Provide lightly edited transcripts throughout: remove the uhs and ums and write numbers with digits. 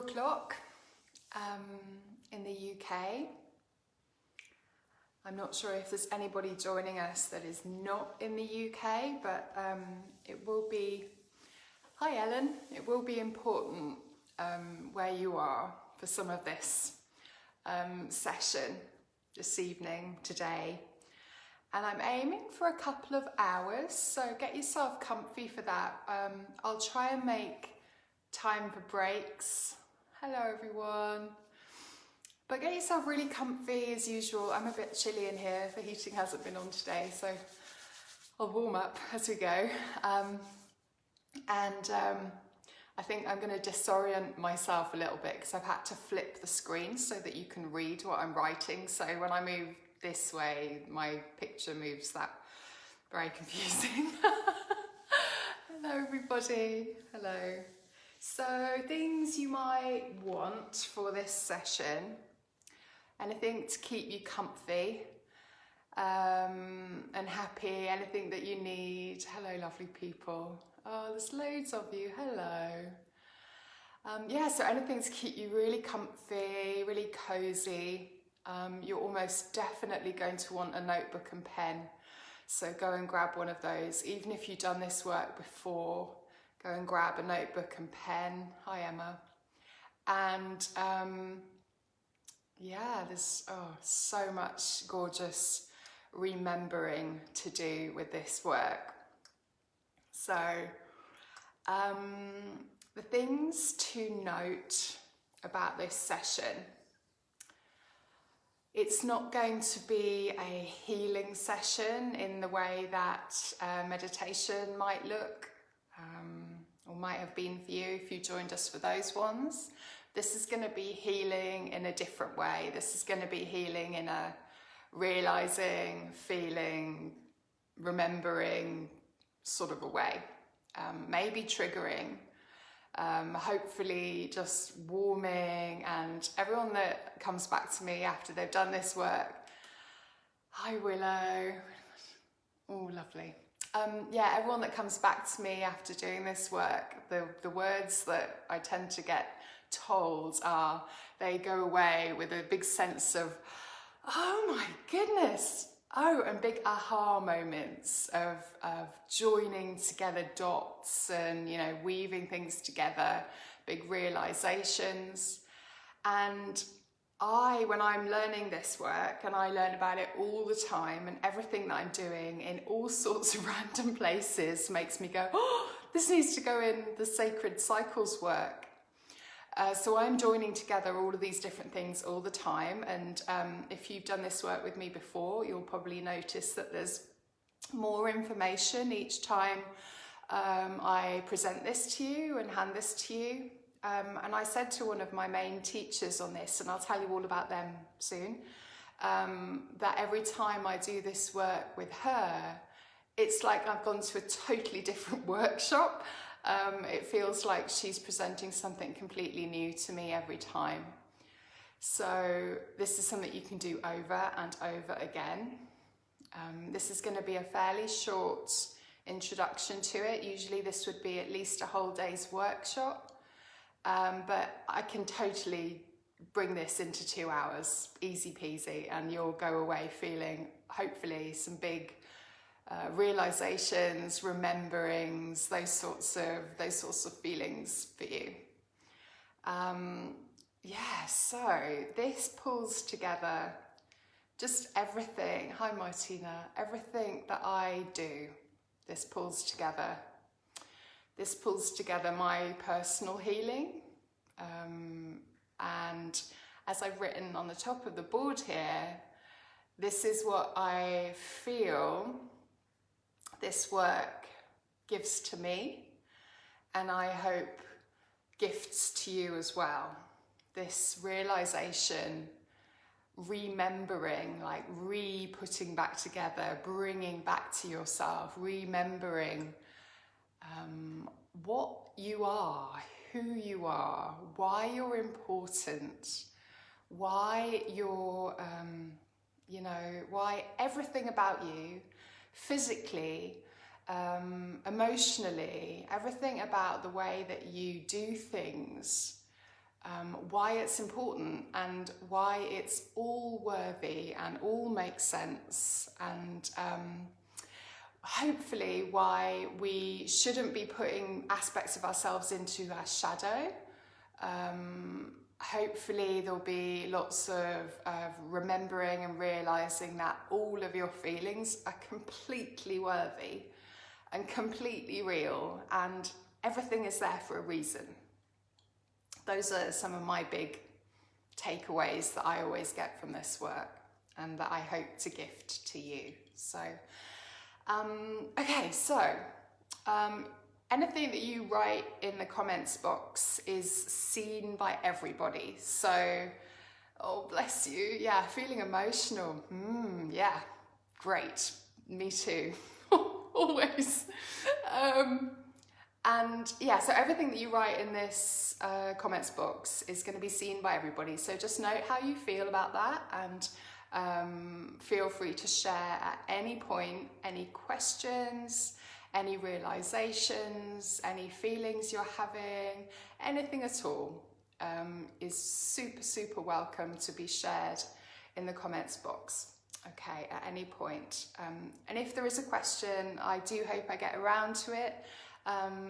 4 o'clock in the UK. I'm not sure if there's anybody joining us that is not in the UK, but it will be, hi Ellen, it will be important where you are for some of this session this evening, today. And I'm aiming for a couple of hours, so get yourself comfy for that. I'll try and make time for breaks. Hello everyone. But get yourself really comfy as usual. I'm a bit chilly in here, the heating hasn't been on today, so I'll warm up as we go. I think I'm going to disorient myself a little bit because I've had to flip the screen so that you can read what I'm writing. So when I move this way, my picture moves that. Very confusing. Hello everybody. Hello. So things you might want for this session. Anything to keep you comfy and happy, anything that you need. Hello lovely people. Oh, there's loads of you. Hello. Yeah, so anything to keep you really comfy, really cozy. You're almost definitely going to want a notebook and pen. So go and grab one of those. Even if you've done this work before, go and grab a notebook and pen. Hi Emma. And yeah, there's so much gorgeous remembering to do with this work. So the things to note about this session: it's not going to be a healing session in the way that meditation might look or might have been for you if you joined us for those ones. This is going to be healing in a different way. This is going to be healing in a realizing, feeling, remembering sort of a way. Maybe triggering, hopefully just warming, and everyone that comes back to me after they've done this work, hi Willow, oh lovely. Yeah, everyone that comes back to me after doing this work, the words that I tend to get told are, they go away with a big sense of, oh my goodness, and big aha moments of joining together dots and, you know, weaving things together, big realizations. And when I'm learning this work, and I learn about it all the time, and everything that I'm doing in all sorts of random places makes me go, oh, this needs to go in the sacred cycles work. So I'm joining together all of these different things all the time, and if you've done this work with me before, you'll probably notice that there's more information each time I present this to you and hand this to you. And I said to one of my main teachers on this, and I'll tell you all about them soon, that every time I do this work with her, it's like I've gone to a totally different workshop. It feels like she's presenting something completely new to me every time. So this is something you can do over and over again. This is going to be a fairly short introduction to it. Usually this would be at least a whole day's workshop, but I can totally bring this into 2 hours, easy peasy, and you'll go away feeling hopefully some big realizations, rememberings, those sorts of feelings for you. Yeah, so this pulls together just everything. Hi Martina. Everything that I do, this pulls together. This pulls together my personal healing, and as I've written on the top of the board here, this is what I feel this work gives to me, and I hope gifts to you as well. This realization, remembering, like re-putting back together, bringing back to yourself, remembering what you are, who you are, why you're important, why you're, why everything about you, physically, emotionally, everything about the way that you do things why it's important and why it's all worthy and all makes sense, and hopefully why we shouldn't be putting aspects of ourselves into our shadow. Hopefully there'll be lots of remembering and realising that all of your feelings are completely worthy and completely real, and everything is there for a reason. Those are some of my big takeaways that I always get from this work and that I hope to gift to you. So, okay, so anything that you write in the comments box is seen by everybody. So, oh, bless you. Yeah, feeling emotional. Yeah, great. Me too. Always. And yeah, so everything that you write in this comments box is going to be seen by everybody. So just note how you feel about that, and feel free to share at any point any questions, any realizations, any feelings you're having, anything at all is super, super welcome to be shared in the comments box. Okay, at any point. And if there is a question, I do hope I get around to it.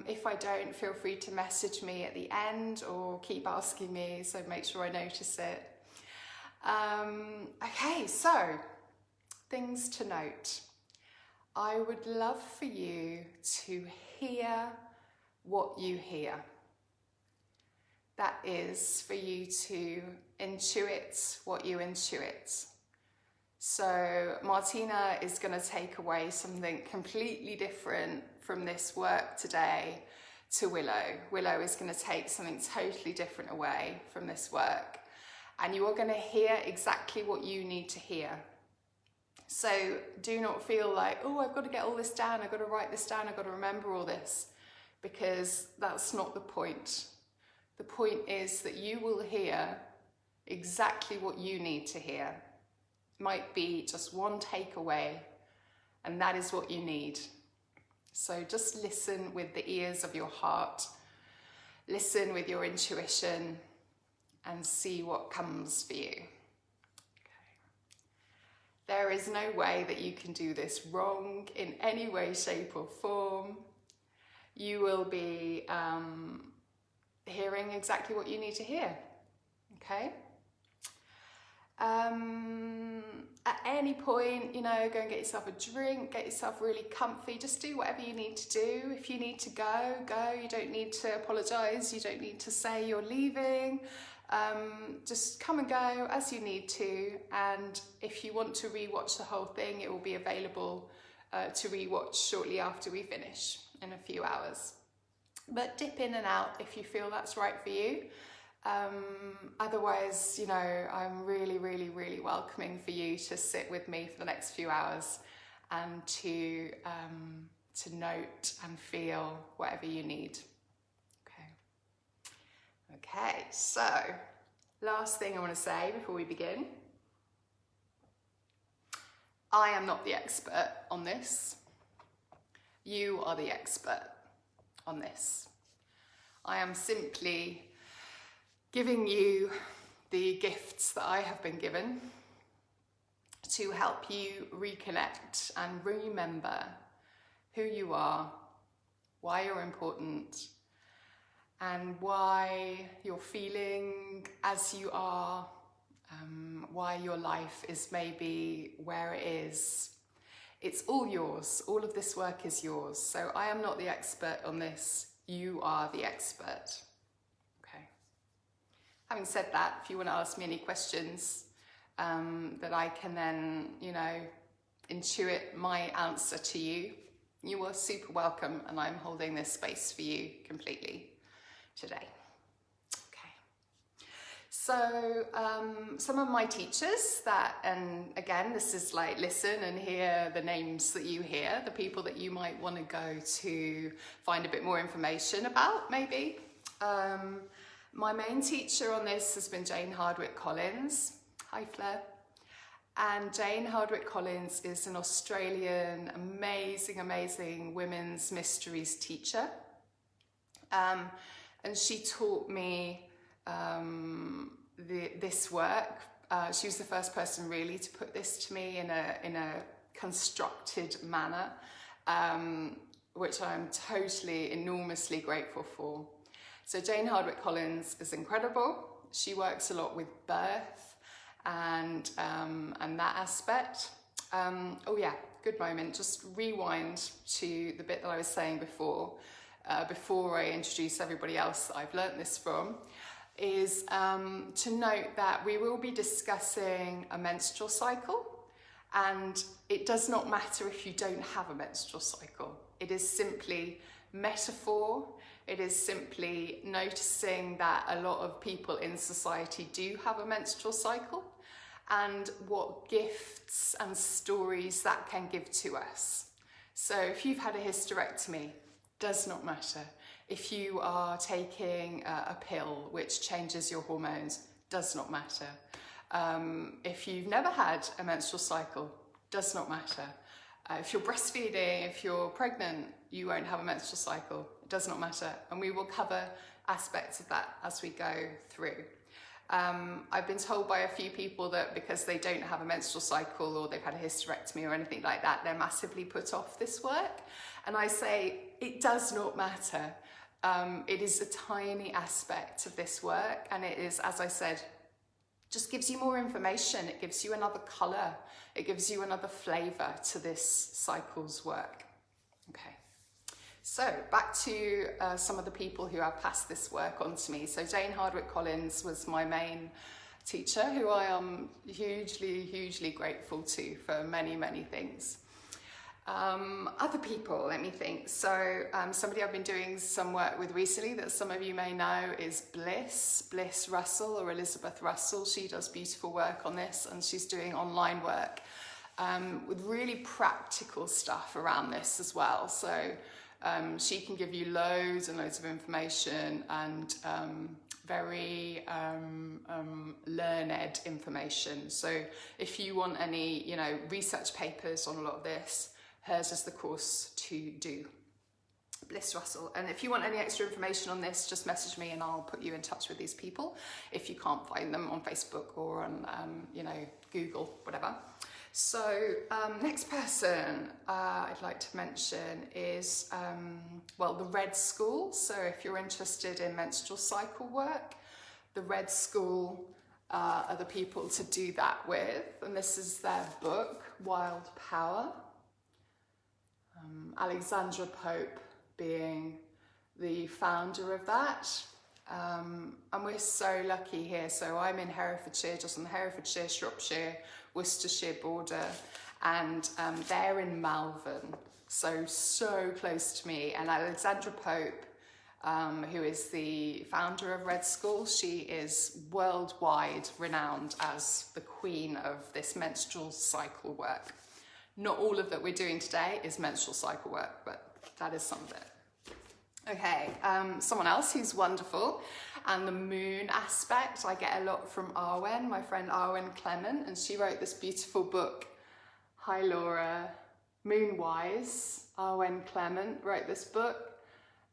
If I don't, feel free to message me at the end or keep asking me, so make sure I notice it. Okay, so things to note. I would love for you to hear what you hear. That is for you to intuit what you intuit. So Martina is going to take away something completely different from this work today to Willow. Willow is going to take something totally different away from this work. And you are going to hear exactly what you need to hear. So do not feel like, oh, I've got to get all this down, I've got to write this down, I've got to remember all this, because that's not the point. The point is that you will hear exactly what you need to hear. Might be just one takeaway, and that is what you need. So just listen with the ears of your heart, listen with your intuition, and see what comes for you. Okay. There is no way that you can do this wrong in any way, shape, or form. You will be hearing exactly what you need to hear. Okay? At any point, go and get yourself a drink, get yourself really comfy, just do whatever you need to do. If you need to go, go. You don't need to apologise, you don't need to say you're leaving. Just come and go as you need to, and if you want to rewatch the whole thing, it will be available to rewatch shortly after we finish in a few hours. But dip in and out if you feel that's right for you. Otherwise, I'm really, really, really welcoming for you to sit with me for the next few hours and to note and feel whatever you need. Okay, so last thing I want to say before we begin. I am not the expert on this. You are the expert on this. I am simply giving you the gifts that I have been given to help you reconnect and remember who you are, why you're important, and why you're feeling as you are, why your life is maybe where it is. It's all yours. All of this work is yours. So I am not the expert on this. You are the expert. Okay. Having said that, if you want to ask me any questions that I can then, intuit my answer to you, you are super welcome, and I'm holding this space for you completely today. Okay. So some of my teachers and again, this is like listen and hear the names that you hear, the people that you might want to go to find a bit more information about, maybe. My main teacher on this has been Jane Hardwicke Collins. Hi, Fleur. And Jane Hardwicke Collins is an Australian, amazing women's mysteries teacher. And she taught me this work. She was the first person really to put this to me in a constructed manner, which I'm totally enormously grateful for. So Jane Hardwicke Collins is incredible. She works a lot with birth and that aspect. Oh yeah, good moment. Just rewind to the bit that I was saying before I introduce everybody else that I've learnt this from, is to note that we will be discussing a menstrual cycle, and it does not matter if you don't have a menstrual cycle. It is simply metaphor. It is simply noticing that a lot of people in society do have a menstrual cycle, and what gifts and stories that can give to us. So if you've had a hysterectomy, does not matter. If you are taking a pill which changes your hormones, does not matter. If you've never had a menstrual cycle, does not matter. If you're breastfeeding, if you're pregnant, you won't have a menstrual cycle, it does not matter. And we will cover aspects of that as we go through. I've been told by a few people that because they don't have a menstrual cycle or they've had a hysterectomy or anything like that, they're massively put off this work. And I say, it does not matter. It is a tiny aspect of this work, and it is, as I said, just gives you more information. It gives you another colour. It gives you another flavour to this cycle's work. Okay. So back to some of the people who have passed this work on to me. So Jane Hardwicke Collins was my main teacher, who I am hugely, hugely grateful to for many, many things. Other people, let me think. So somebody I've been doing some work with recently that some of you may know is Bliss Russell, or Elizabeth Russell. She does beautiful work on this, and she's doing online work with really practical stuff around this as well. So she can give you loads and loads of information and very learned information. So if you want any, research papers on a lot of this, hers is the course to do. Bliss Russell. And if you want any extra information on this, just message me and I'll put you in touch with these people if you can't find them on Facebook or on, Google, whatever. So next person I'd like to mention is, the Red School. So if you're interested in menstrual cycle work, the Red School are the people to do that with. And this is their book, Wild Power. Alexandra Pope being the founder of that. And we're so lucky here. So I'm in Herefordshire, just on the Herefordshire, Shropshire, Worcestershire border, and they're in Malvern, so close to me. And Alexandra Pope, who is the founder of Red School, she is worldwide renowned as the queen of this menstrual cycle work. Not all of that we're doing today is menstrual cycle work, but that is some of it. Okay, someone else who's wonderful, and the moon aspect, I get a lot from Arwen, my friend Arwen Clement, and she wrote this beautiful book. Hi Laura, Moonwise. Arwen Clement wrote this book,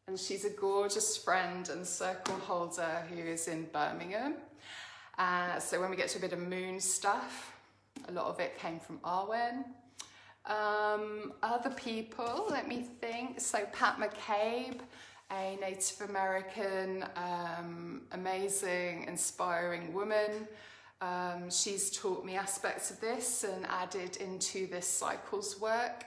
and she's a gorgeous friend and circle holder who is in Birmingham. So when we get to a bit of moon stuff, a lot of it came from Arwen. Other people, let me think. So Pat McCabe, a Native American, amazing, inspiring woman. She's taught me aspects of this and added into this cycles work.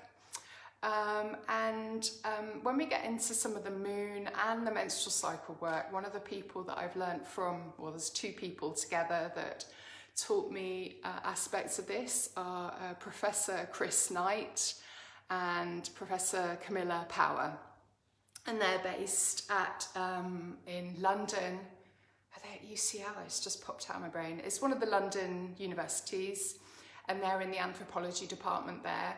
When we get into some of the moon and the menstrual cycle work, one of the people that I've learned from, well, there's two people together that taught me aspects of this are Professor Chris Knight and Professor Camilla Power, and they're based at in London. Are they at UCL? It's just popped out of my brain. It's one of the London universities, and they're in the anthropology department there.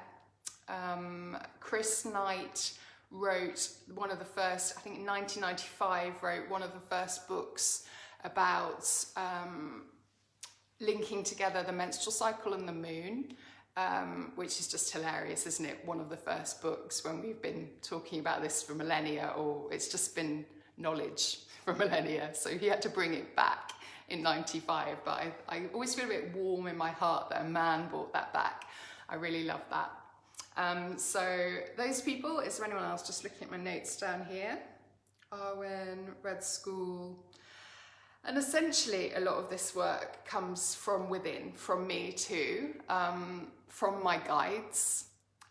Chris Knight wrote one of the first, I think in 1995, wrote one of the first books about linking together the menstrual cycle and the moon, which is just hilarious, isn't it? One of the first books when we've been talking about this for millennia, or it's just been knowledge for millennia, so he had to bring it back in 95, but I always feel a bit warm in my heart that a man brought that back. I really love that. So those people, is there anyone else? Just looking at my notes down here. Arwen, Red School. And essentially a lot of this work comes from within, from me too, from my guides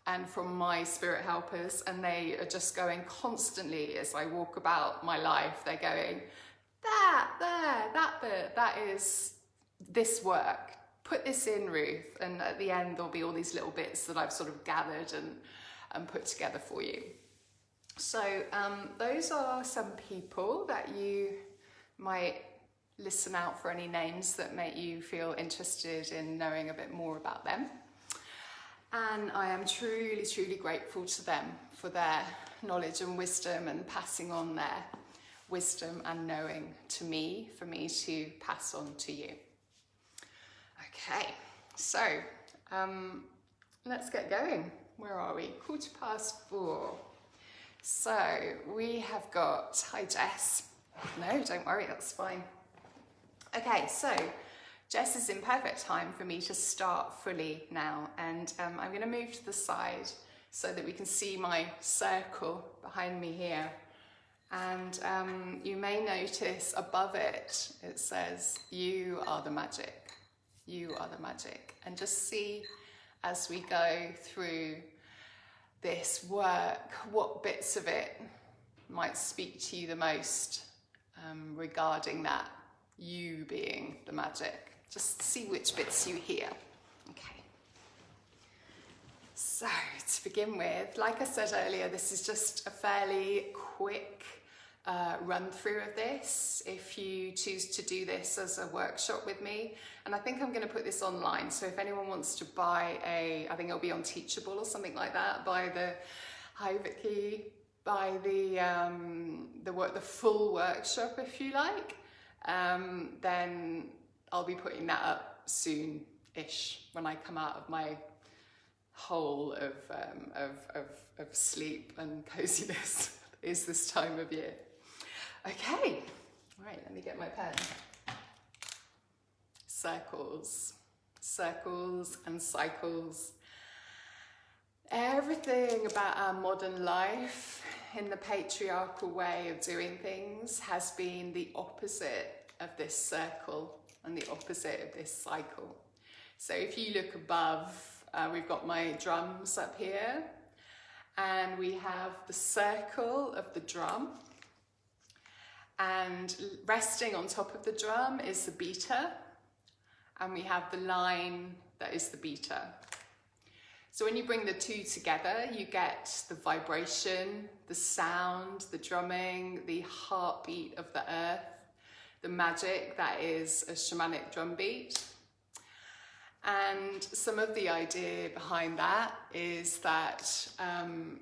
and from my spirit helpers, and they are just going constantly as I walk about my life, they're going, that bit, that is this work. Put this in, Ruth, and at the end there'll be all these little bits that I've sort of gathered and put together for you. So those are some people that you might listen out for, any names that make you feel interested in knowing a bit more about them. And I am truly, truly grateful to them for their knowledge and wisdom and passing on their wisdom and knowing to me, for me to pass on to you. Okay, so let's get going. Where are we? 4:15. So we have got, hi Jess. No, don't worry, that's fine. Okay, so Jess is in perfect time for me to start fully now, and I'm going to move to the side so that we can see my circle behind me here. And you may notice above it, it says, "You are the magic. You are the magic." And just see as we go through this work, what bits of it might speak to you the most regarding that, you being the magic. Just see which bits you hear. Okay. So to begin with, like I said earlier, this is just a fairly quick run through of this if you choose to do this as a workshop with me. And I think I'm going to put this online, so if anyone wants to buy I think it'll be on Teachable or something like that, buy the, hi Vicky, buy the full workshop if you like, then I'll be putting that up soon-ish when I come out of my hole of sleep and coziness is this time of year. Okay, all right, let me get my pen. Circles, circles and cycles. Everything about our modern life in the patriarchal way of doing things has been the opposite of this circle and the opposite of this cycle. So if you look above, we've got my drums up here, and we have the circle of the drum, and resting on top of the drum is the beater, and we have the line that is the beater. So when you bring the two together, you get the vibration, the sound, the drumming, the heartbeat of the earth, the magic that is a shamanic drum beat. And some of the idea behind that is that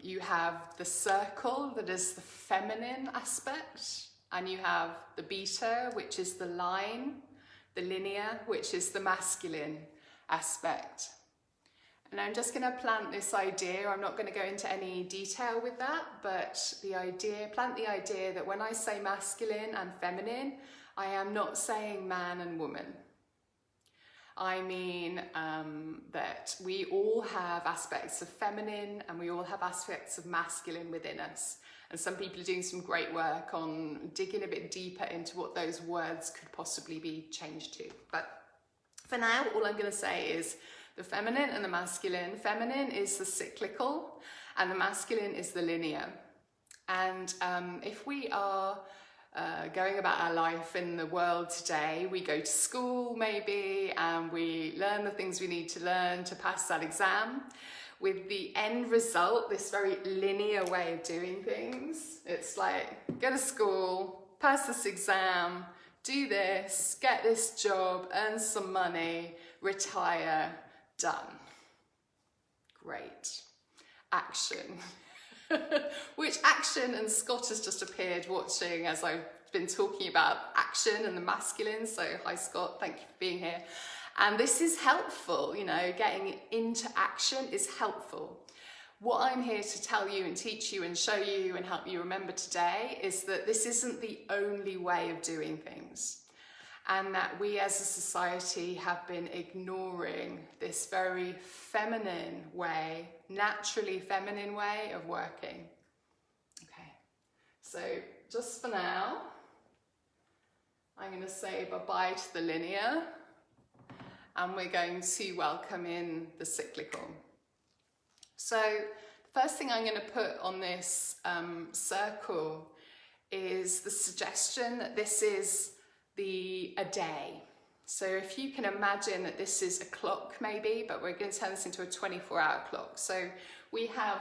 you have the circle that is the feminine aspect, and you have the beater, which is the line, the linear, which is the masculine aspect. And I'm just going to plant this idea. I'm not going to go into any detail with that, but plant the idea that when I say masculine and feminine, I am not saying man and woman. I mean that we all have aspects of feminine and we all have aspects of masculine within us. And some people are doing some great work on digging a bit deeper into what those words could possibly be changed to. But for now, all I'm going to say is the feminine and the masculine. Feminine is the cyclical and the masculine is the linear. And if we are going about our life in the world today, we go to school maybe and we learn the things we need to learn to pass that exam, with the end result, this very linear way of doing things. It's like, go to school, pass this exam, do this, get this job, earn some money, retire, done. Great. Action. Which action, and Scott has just appeared watching as I've been talking about action and the masculine. So hi Scott, thank you for being here. And this is helpful, you know, getting into action is helpful. what I'm here to tell you and teach you and show you and help you remember today is that this isn't the only way of doing things, and that we as a society have been ignoring this very feminine way, naturally feminine way of working. Okay, so just for now, I'm going to say bye-bye to the linear, and we're going to welcome in the cyclical. So the first thing I'm going to put on this circle is the suggestion that this is a day. So if you can imagine that this is a clock maybe, but we're going to turn this into a 24-hour clock. So we have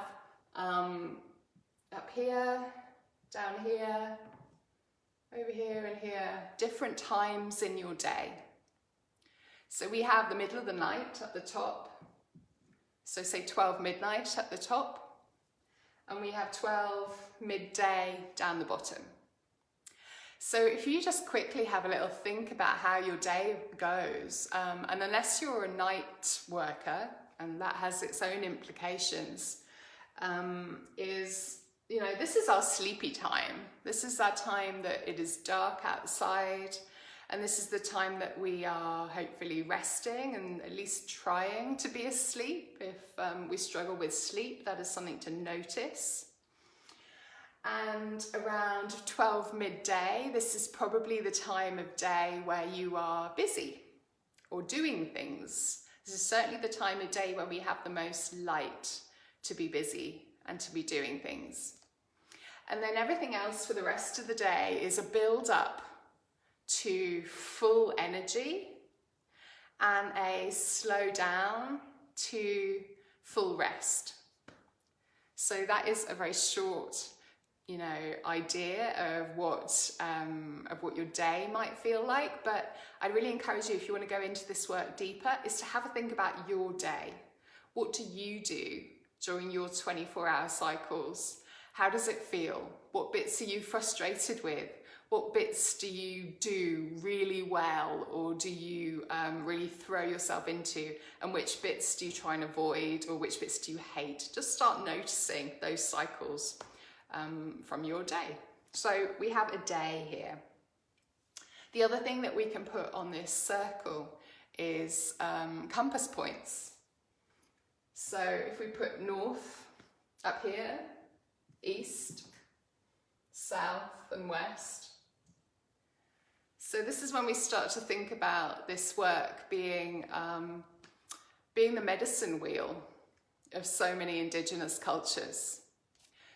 up here, down here, over here and here, different times in your day. So we have the middle of the night at the top. So say 12 midnight at the top, and we have 12 midday down the bottom. So if you just quickly have a little think about how your day goes, and unless you're a night worker, and that has its own implications, this is our sleepy time. This is our time that it is dark outside, and this is the time that we are hopefully resting and at least trying to be asleep. If we struggle with sleep, that is something to notice. And around 12 midday, this is probably the time of day where you are busy or doing things. This is certainly the time of day when we have the most light to be busy and to be doing things. And then everything else for the rest of the day is a build up to full energy and a slow down to full rest. So that is a very short, idea of what your day might feel like. But I really encourage you, if you want to go into this work deeper, is to have a think about your day. What do you do during your 24-hour cycles? How does it feel? What bits are you frustrated with? What bits do you do really well, or do you really throw yourself into? And which bits do you try and avoid, or which bits do you hate? Just start noticing those cycles from your day. So we have a day here. The other thing that we can put on this circle is compass points. So if we put north up here, east, south and west. So this is when we start to think about this work being the medicine wheel of so many Indigenous cultures.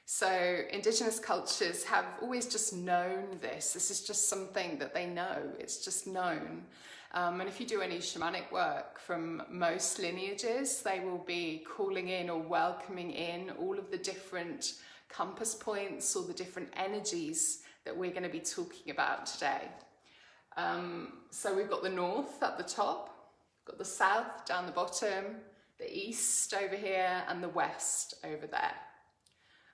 So Indigenous cultures have always just known this. This is just something that they know. It's just known. And if you do any shamanic work from most lineages, they will be calling in or welcoming in all of the different compass points or the different energies that we're going to be talking about today. So we've got the north at the top, got the south down the bottom, the east over here, and the west over there.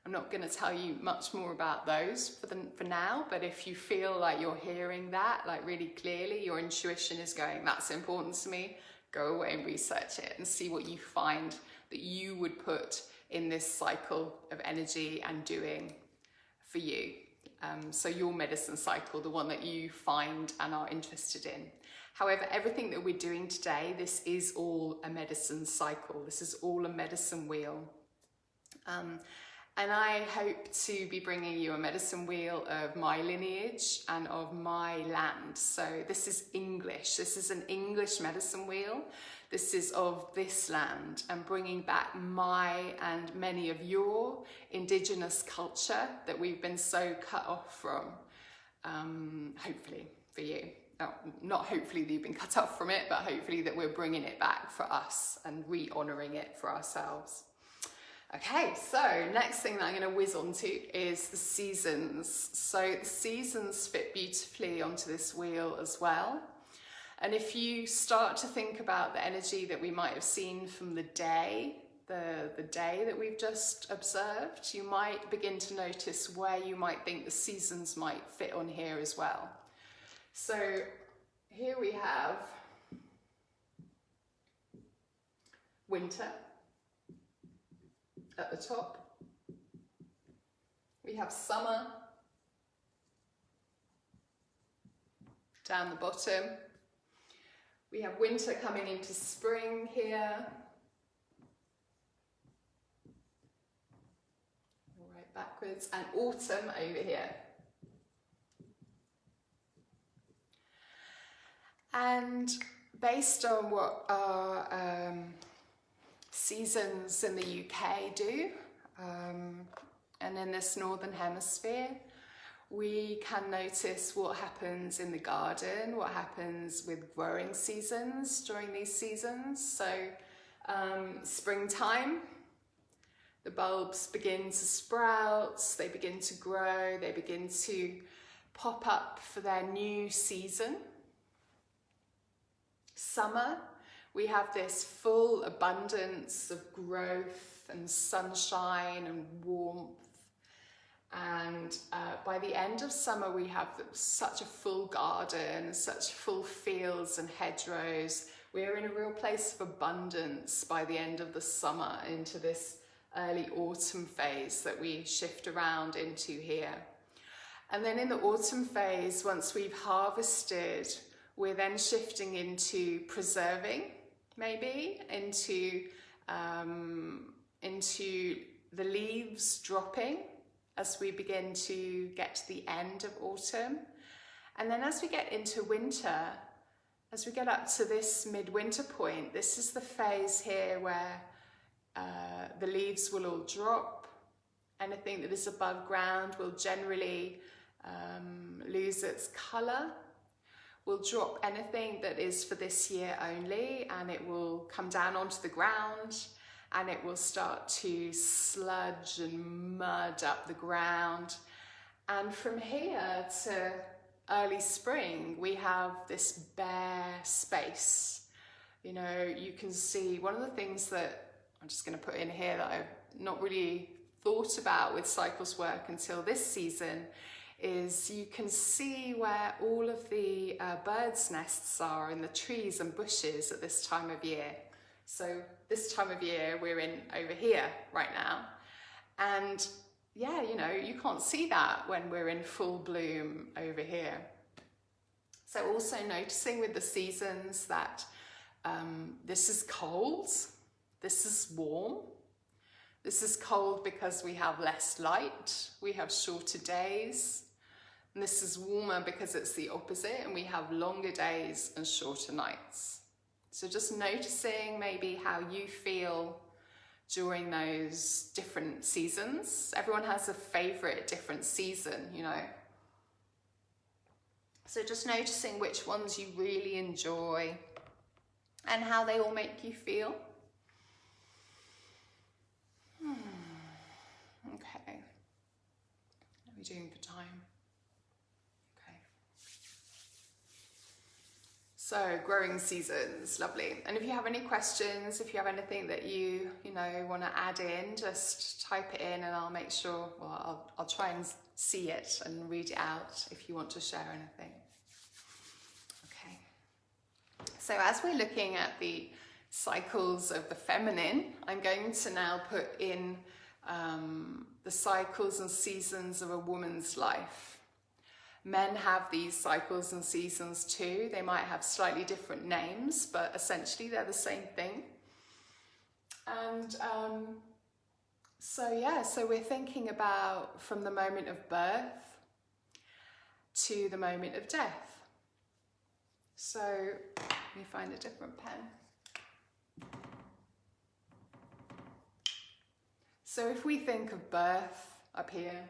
I'm not going to tell you much more about those for now, but if you feel like you're hearing that like really clearly, your intuition is going, that's important to me, go away and research it and see what you find that you would put in this cycle of energy and doing for you. So your medicine cycle, the one that you find and are interested in. However, everything that we're doing today, this is all a medicine cycle. This is all a medicine wheel. And I hope to be bringing you a medicine wheel of my lineage and of my land. So this is English. This is an English medicine wheel. This is of this land, and bringing back my and many of your Indigenous culture that we've been so cut off from, hopefully for you. Not hopefully that you've been cut off from it, but hopefully that we're bringing it back for us and re-honouring it for ourselves. Okay, so next thing that I'm going to whiz on to is the seasons. So the seasons fit beautifully onto this wheel as well. And if you start to think about the energy that we might have seen from the day, the day that we've just observed, you might begin to notice where you might think the seasons might fit on here as well. So here we have winter at the top. We have summer down the bottom. We have winter coming into spring here. Right backwards, and autumn over here. And based on what our seasons in the UK do, and in this northern hemisphere, we can notice what happens in the garden, what happens with growing seasons during these seasons. So springtime, the bulbs begin to sprout, they begin to grow, they begin to pop up for their new season. Summer, we have this full abundance of growth and sunshine and warmth. And by the end of summer, we have such a full garden, such full fields and hedgerows. We're in a real place of abundance by the end of the summer into this early autumn phase that we shift around into here. And then in the autumn phase, once we've harvested, we're then shifting into preserving, maybe, into the leaves dropping as we begin to get to the end of autumn. And then as we get into winter, as we get up to this midwinter point, this is the phase here where the leaves will all drop. Anything that is above ground will generally lose its colour. We'll drop anything that is for this year only, and it will come down onto the ground, and it will start to sludge and mud up the ground. And from here to early spring, we have this bare space. You know, you can see one of the things that I'm just going to put in here that I've not really thought about with cycles work until this season is you can see where all of the birds' nests are in the trees and bushes at this time of year. So this time of year we're in over here right now, and yeah, you know, you can't see that when we're in full bloom over here. So also noticing with the seasons that this is cold, this is warm, this is cold because we have less light, we have shorter days, and this is warmer because it's the opposite and we have longer days and shorter nights. So just noticing maybe how you feel during those different seasons. Everyone has a favorite different season, you know. So just noticing which ones you really enjoy and how they all make you feel. Okay. What are we doing for time? So growing seasons, lovely. And if you have any questions, if you have anything that you want to add in, just type it in and I'll make sure, well, I'll try and see it and read it out if you want to share anything. Okay. So as we're looking at the cycles of the feminine, I'm going to now put in the cycles and seasons of a woman's life. Men have these cycles and seasons too. They might have slightly different names, but essentially they're the same thing. And so we're thinking about from the moment of birth to the moment of death. So let me find a different pen. So if we think of birth up here,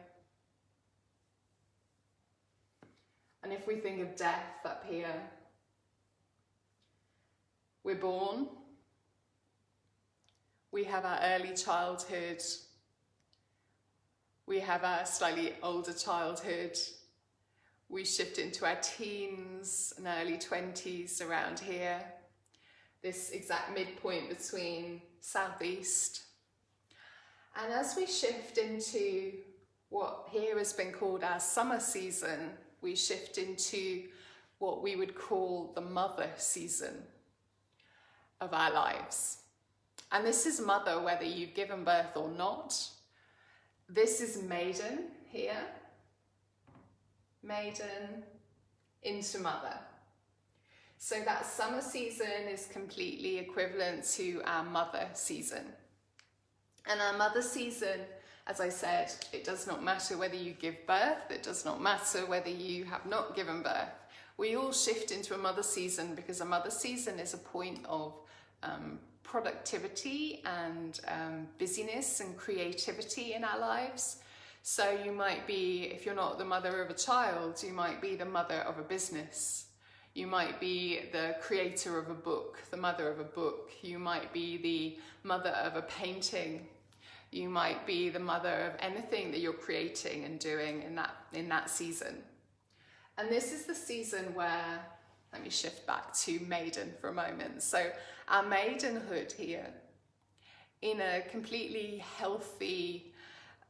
and if we think of death up here, we're born, we have our early childhood, we have our slightly older childhood, we shift into our teens and early 20s around here, this exact midpoint between southeast. And as we shift into what here has been called our summer season, we shift into what we would call the mother season of our lives. And this is mother, whether you've given birth or not. This is maiden here. Maiden into mother. So that summer season is completely equivalent to our mother season. And our mother season, as I said, it does not matter whether you give birth, it does not matter whether you have not given birth. We all shift into a mother season because a mother season is a point of productivity and busyness and creativity in our lives. So you might be, if you're not the mother of a child, you might be the mother of a business. You might be the creator of a book, the mother of a book. You might be the mother of a painting. You might be the mother of anything that you're creating and doing in that season. And this is the season where, let me shift back to maiden for a moment. So our maidenhood here, in a completely healthy,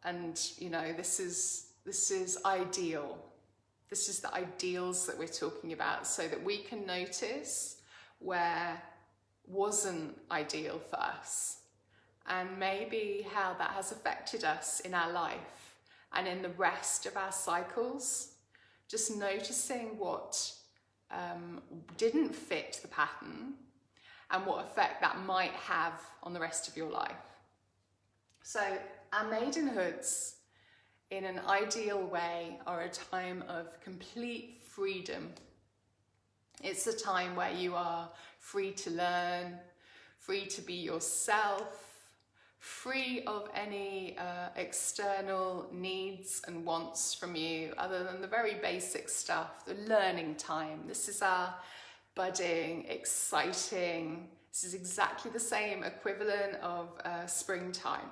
and you know, this is ideal. This is the ideals that we're talking about, so that we can notice where wasn't ideal for us, and maybe how that has affected us in our life and in the rest of our cycles. Just noticing what didn't fit the pattern and what effect that might have on the rest of your life. So our maidenhoods, in an ideal way, are a time of complete freedom. It's a time where you are free to learn, free to be yourself, free of any external needs and wants from you, other than the very basic stuff, the learning time. This is our budding, exciting, this is exactly the same equivalent of springtime.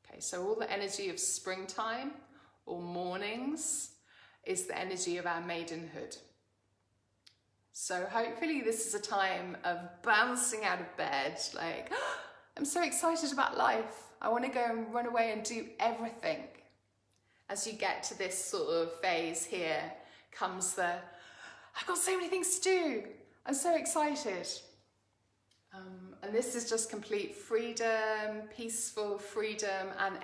Okay, so all the energy of springtime or mornings is the energy of our maidenhood. So hopefully this is a time of bouncing out of bed, like, oh, I'm so excited about life. I want to go and run away and do everything. As you get to this sort of phase here, comes the, I've got so many things to do. I'm so excited. And this is just complete freedom, peaceful freedom, and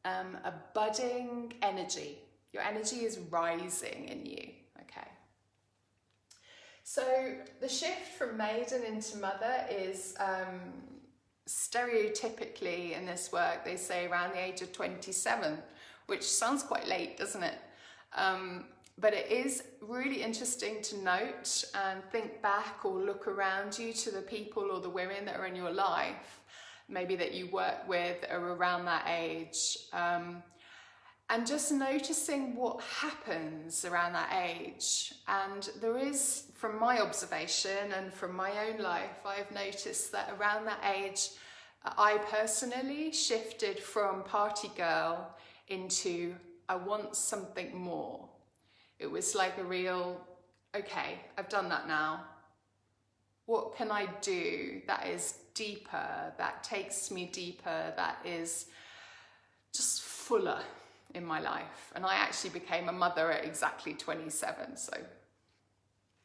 a budding energy. Your energy is rising in you, okay? So the shift from maiden into mother is stereotypically in this work, they say around the age of 27, which sounds quite late, doesn't it? But it is really interesting to note and think back or look around you to the people or the women that are in your life, maybe that you work with that are around that age, and just noticing what happens around that age. And there is, from my observation and from my own life, I've noticed that around that age, I personally shifted from party girl into I want something more. It was like a real, okay, I've done that now. What can I do that is deeper, that takes me deeper, that is just fuller in my life? And I actually became a mother at exactly 27, so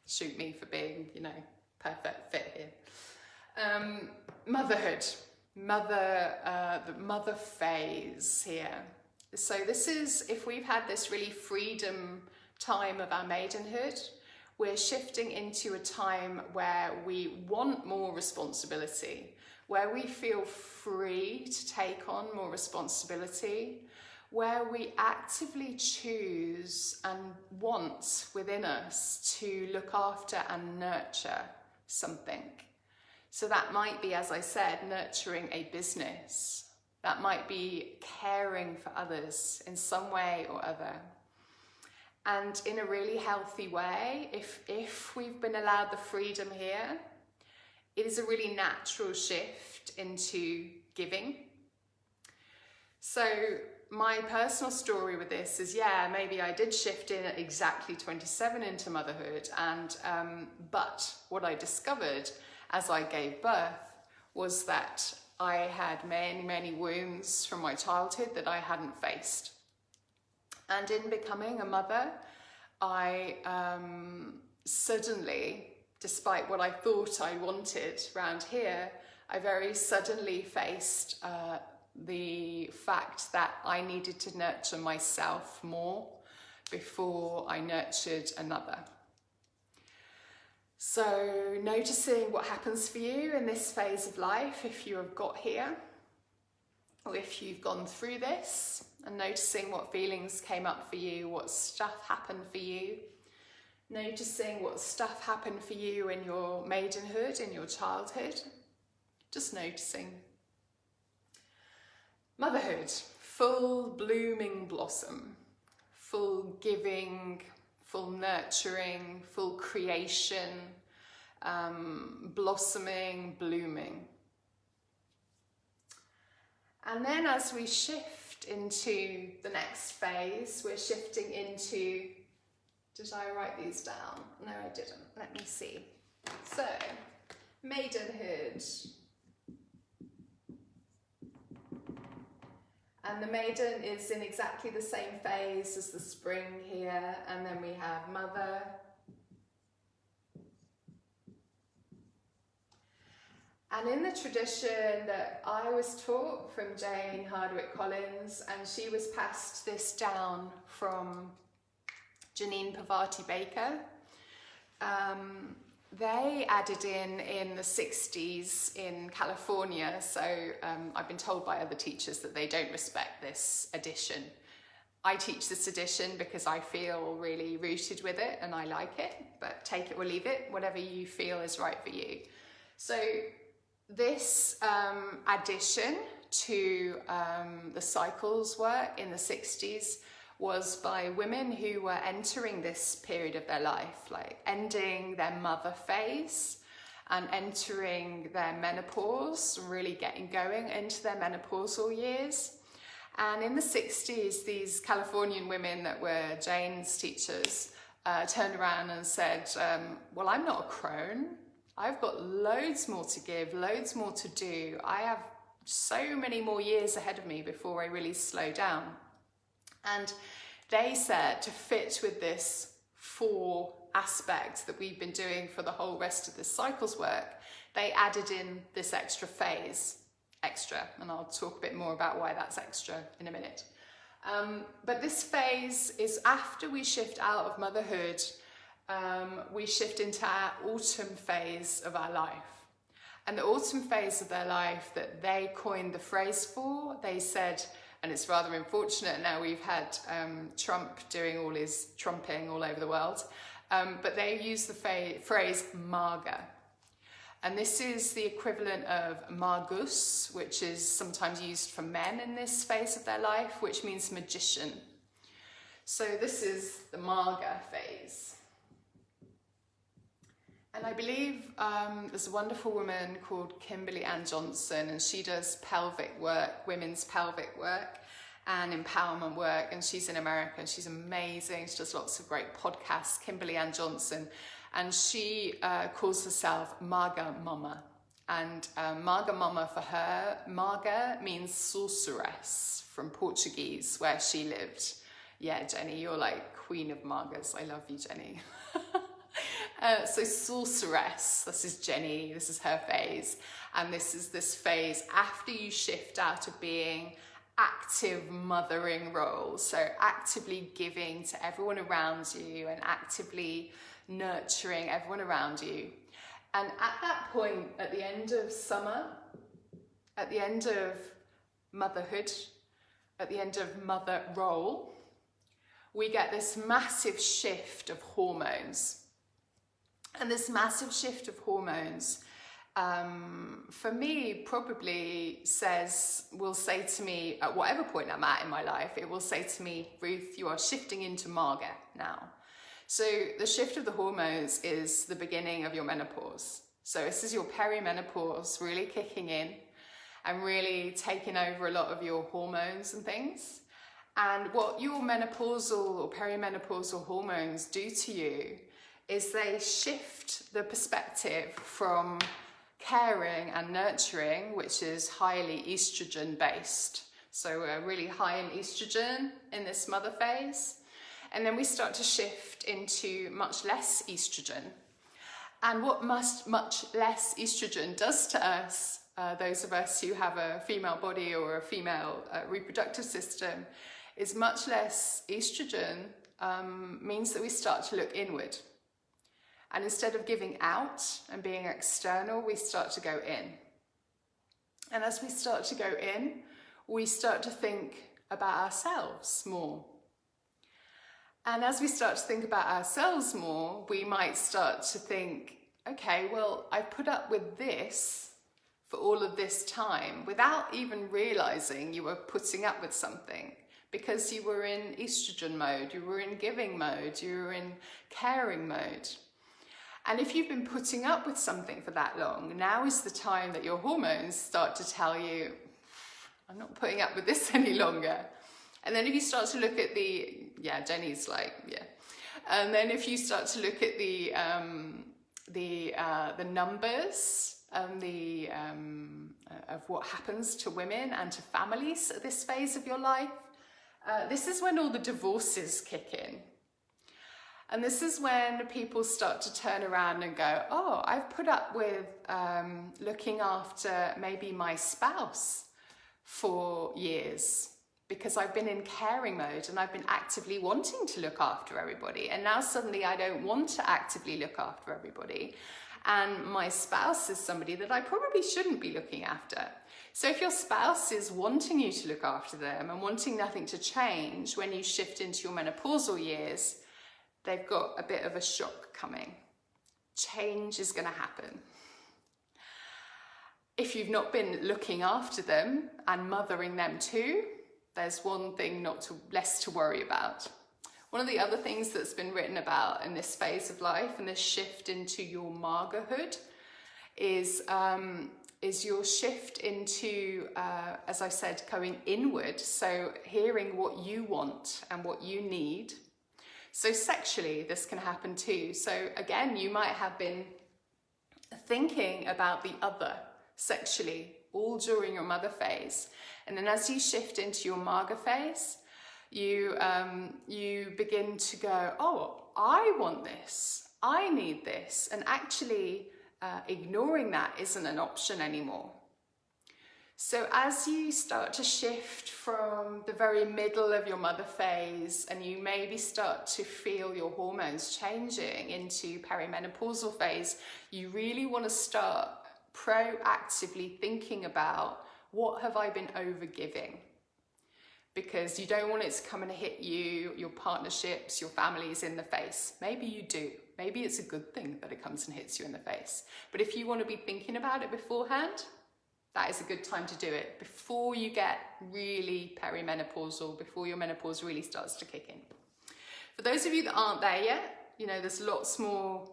shoot me for being, you know, perfect fit here. Motherhood, the mother phase here. So this is, if we've had this really freedom time of our maidenhood, we're shifting into a time where we want more responsibility, where we feel free to take on more responsibility, where we actively choose and want within us to look after and nurture something. So that might be, as I said, nurturing a business. That might be caring for others in some way or other. And in a really healthy way, if we've been allowed the freedom here, it is a really natural shift into giving. So my personal story with this is, yeah, maybe I did shift in at exactly 27 into motherhood, and but what I discovered as I gave birth was that I had many, many wounds from my childhood that I hadn't faced. And in becoming a mother, I suddenly, despite what I thought I wanted around here, I very suddenly faced the fact that I needed to nurture myself more before I nurtured another. So noticing what happens for you in this phase of life, if you have got here, or if you've gone through this, and noticing what feelings came up for you, what stuff happened for you, noticing what stuff happened for you in your maidenhood, in your childhood, just noticing. Motherhood, full blooming blossom, full giving, full nurturing, full creation, blossoming, blooming. And then as we shift into the next phase, we're shifting into, did I write these down? No, I didn't. Let me see. So, maidenhood. And the maiden is in exactly the same phase as the spring here. And then we have mother. And in the tradition that I was taught from Jane Hardwick Collins, and she was passed this down from Janine Pavati Baker, they added in the 60s in California, so I've been told by other teachers that they don't respect this edition. I teach this edition because I feel really rooted with it and I like it, but take it or leave it, whatever you feel is right for you. So this addition to the cycles work in the 60s was by women who were entering this period of their life, like ending their mother phase and entering their menopause, really getting going into their menopausal years. And in the 60s, these Californian women that were Jane's teachers turned around and said, well, I'm not a crone. I've got loads more to give, loads more to do. I have so many more years ahead of me before I really slow down. And they said to fit with this 4 aspects that we've been doing for the whole rest of this cycles work, they added in this extra phase, and I'll talk a bit more about why that's extra in a minute. But this phase is after we shift out of motherhood, we shift into our autumn phase of our life. And the autumn phase of their life that they coined the phrase for, they said, and it's rather unfortunate now we've had Trump doing all his trumping all over the world, but they use the phrase marga. And this is the equivalent of magus, which is sometimes used for men in this phase of their life, which means magician. So this is the marga phase. And I believe there's a wonderful woman called Kimberly Ann Johnson, and she does pelvic work, women's pelvic work and empowerment work, and she's in America. She's amazing. She does lots of great podcasts, Kimberly Ann Johnson, and she calls herself Marga Mama. And Marga Mama for her, Marga means sorceress from Portuguese, where she lived. Yeah, Jenny, you're like queen of Margas. I love you, Jenny. So sorceress, this is Jenny, this is her phase, and this is this phase after you shift out of being active mothering roles, so actively giving to everyone around you and actively nurturing everyone around you. And at that point, at the end of summer, at the end of motherhood, at the end of mother role, we get this massive shift of hormones. And this massive shift of hormones, for me, probably will say to me, at whatever point I'm at in my life, it will say to me, Ruth, you are shifting into Marga now. So the shift of the hormones is the beginning of your menopause. So this is your perimenopause really kicking in and really taking over a lot of your hormones and things. And what your menopausal or perimenopausal hormones do to you is they shift the perspective from caring and nurturing, which is highly estrogen based. So we're really high in estrogen in this mother phase. And then we start to shift into much less estrogen. And what much less estrogen does to us those of us who have a female body or a female reproductive system, is much less estrogen means that we start to look inward. And instead of giving out and being external, we start to go in. And as we start to go in, we start to think about ourselves more. And as we start to think about ourselves more, we might start to think, okay, well, I've put up with this for all of this time without even realizing you were putting up with something, because you were in estrogen mode, you were in giving mode, you were in caring mode. And if you've been putting up with something for that long, now is the time that your hormones start to tell you, I'm not putting up with this any longer. And then if you start to look at Jenny's like, yeah. And then if you start to look at the numbers of what happens to women and to families at this phase of your life, this is when all the divorces kick in. And this is when people start to turn around and go, oh, I've put up with looking after maybe my spouse for years because I've been in caring mode and I've been actively wanting to look after everybody. And now suddenly I don't want to actively look after everybody. And my spouse is somebody that I probably shouldn't be looking after. So if your spouse is wanting you to look after them and wanting nothing to change when you shift into your menopausal years, they've got a bit of a shock coming. Change is going to happen. If you've not been looking after them and mothering them too, there's one thing less to worry about. One of the other things that's been written about in this phase of life and this shift into your margahood is your shift into, as I said, going inward. So hearing what you want and what you need. So sexually, this can happen too. So again, you might have been thinking about the other sexually all during your mother phase. And then as you shift into your marga phase, you begin to go, oh, I want this, I need this. And actually ignoring that isn't an option anymore. So as you start to shift from the very middle of your mother phase and you maybe start to feel your hormones changing into perimenopausal phase, you really want to start proactively thinking about, what have I been overgiving? Because you don't want it to come and hit you, your partnerships, your families in the face. Maybe you do. Maybe it's a good thing that it comes and hits you in the face. But if you want to be thinking about it beforehand, that is a good time to do it before you get really perimenopausal, before your menopause really starts to kick in. For those of you that aren't there yet, there's lots more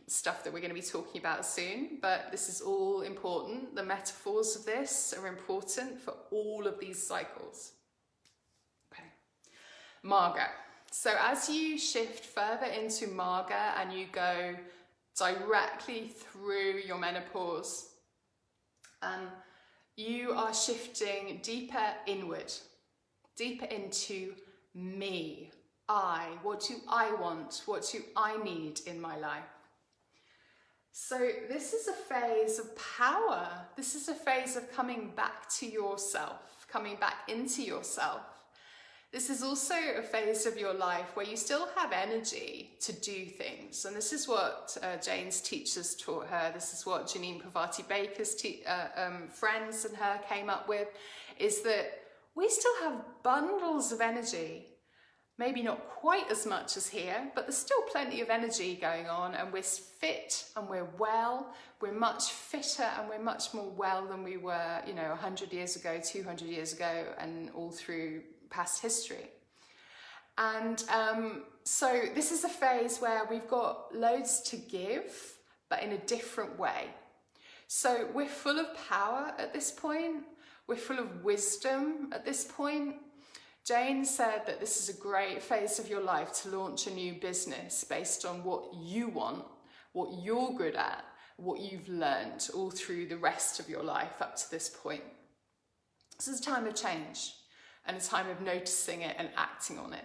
stuff that we're going to be talking about soon, but this is all important. The metaphors of this are important for all of these cycles. Okay. Marga. So as you shift further into Marga and you go directly through your menopause, you are shifting deeper inward, deeper into me. What do I want? What do I need in my life? So this is a phase of power. This is a phase of coming back to yourself, coming back into yourself. This is also a phase of your life where you still have energy to do things. And this is what Jane's teachers taught her. This is what Janine Pravati Baker's friends and her came up with, is that we still have bundles of energy. Maybe not quite as much as here, but there's still plenty of energy going on, and we're fit and we're well. We're much fitter and we're much more well than we were, 100 years ago, 200 years ago, and all through past history. And so this is a phase where we've got loads to give, but in a different way. So we're full of power at this point. We're full of wisdom at this point. Jane said that this is a great phase of your life to launch a new business based on what you want, what you're good at, what you've learned all through the rest of your life up to this point. This is a time of change and a time of noticing it and acting on it.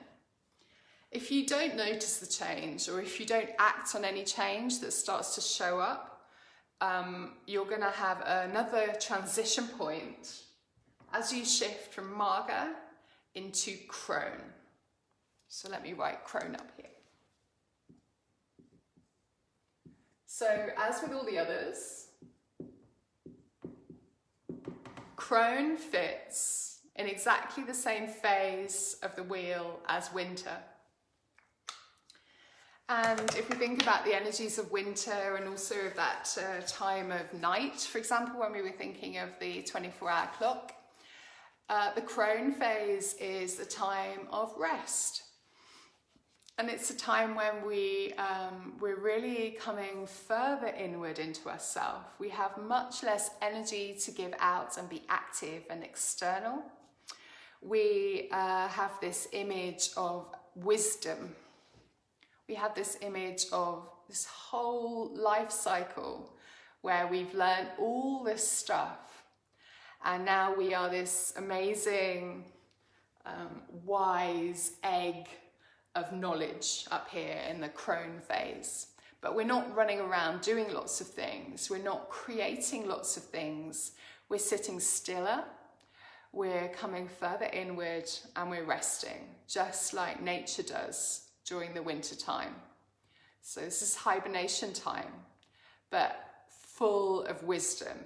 If you don't notice the change, or if you don't act on any change that starts to show up, you're going to have another transition point as you shift from Marga into Crone. So let me write Crone up here. So as with all the others, Crone fits in exactly the same phase of the wheel as winter. And if we think about the energies of winter and also of that time of night, for example, when we were thinking of the 24-hour clock, the Crone phase is the time of rest. And it's a time when we're really coming further inward into ourselves. We have much less energy to give out and be active and external. We have this image of wisdom. We have this image of this whole life cycle where we've learned all this stuff. And now we are this amazing, wise egg of knowledge up here in the Crone phase. But we're not running around doing lots of things. We're not creating lots of things. We're sitting stiller. We're coming further inward and we're resting, just like nature does during the winter time. So this is hibernation time, but full of wisdom,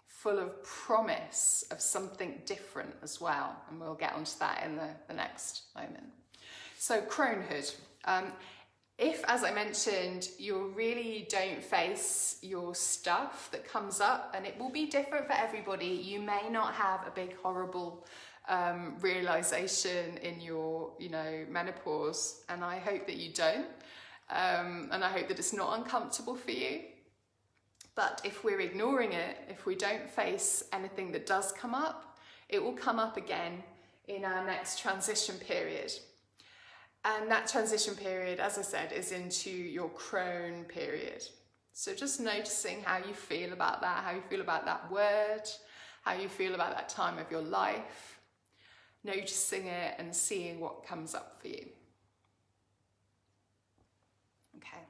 full of promise of something different as well. And we'll get onto that in the next moment. So cronehood. If, as I mentioned, you really don't face your stuff that comes up, and it will be different for everybody. You may not have a big horrible realization in your, menopause, and I hope that you don't. And I hope that it's not uncomfortable for you. But if we're ignoring it, if we don't face anything that does come up, it will come up again in our next transition period. And that transition period, as I said, is into your Crone period. So just noticing how you feel about that, how you feel about that word, how you feel about that time of your life, noticing it and seeing what comes up for you. Okay.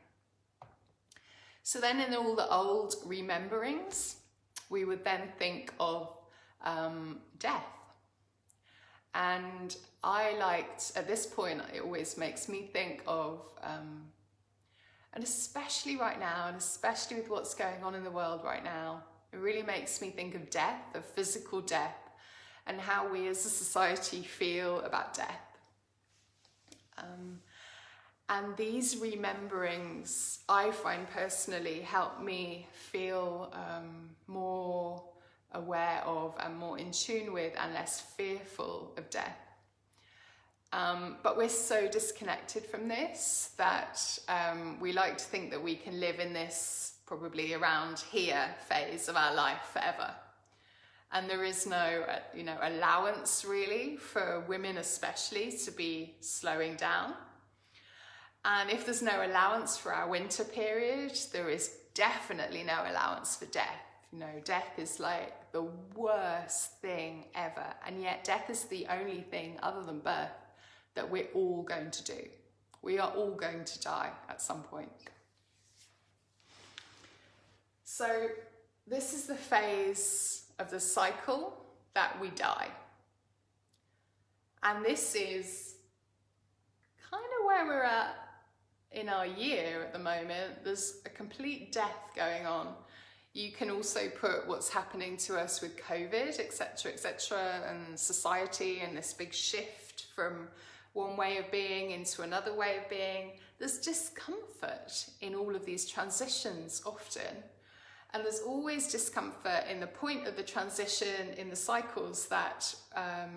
So then in all the old rememberings, we would then think of death. And I liked, at this point, it always makes me think of, and especially right now, and especially with what's going on in the world right now, it really makes me think of death, of physical death, and how we as a society feel about death. And these rememberings, I find personally, help me feel more aware of and more in tune with and less fearful of death. But we're so disconnected from this that we like to think that we can live in this probably around here phase of our life forever. And there is no, allowance really for women especially to be slowing down. And if there's no allowance for our winter period, there is definitely no allowance for death. Death is like the worst thing ever. And yet death is the only thing other than birth that we're all going to do. We are all going to die at some point. So this is the phase of the cycle that we die. And this is kind of where we're at in our year at the moment. There's a complete death going on. You can also put what's happening to us with COVID, etc., and society, and this big shift from one way of being into another way of being. There's discomfort in all of these transitions often. And there's always discomfort in the point of the transition in the cycles that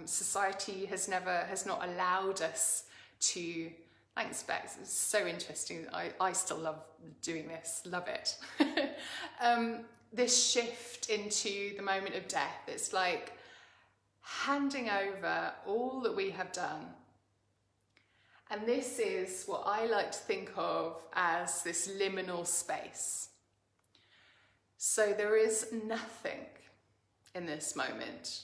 society has not allowed us to. Thanks, Bex. It's so interesting. I still love doing this. Love it. This shift into the moment of death. It's like handing over all that we have done. And this is what I like to think of as this liminal space. So there is nothing in this moment.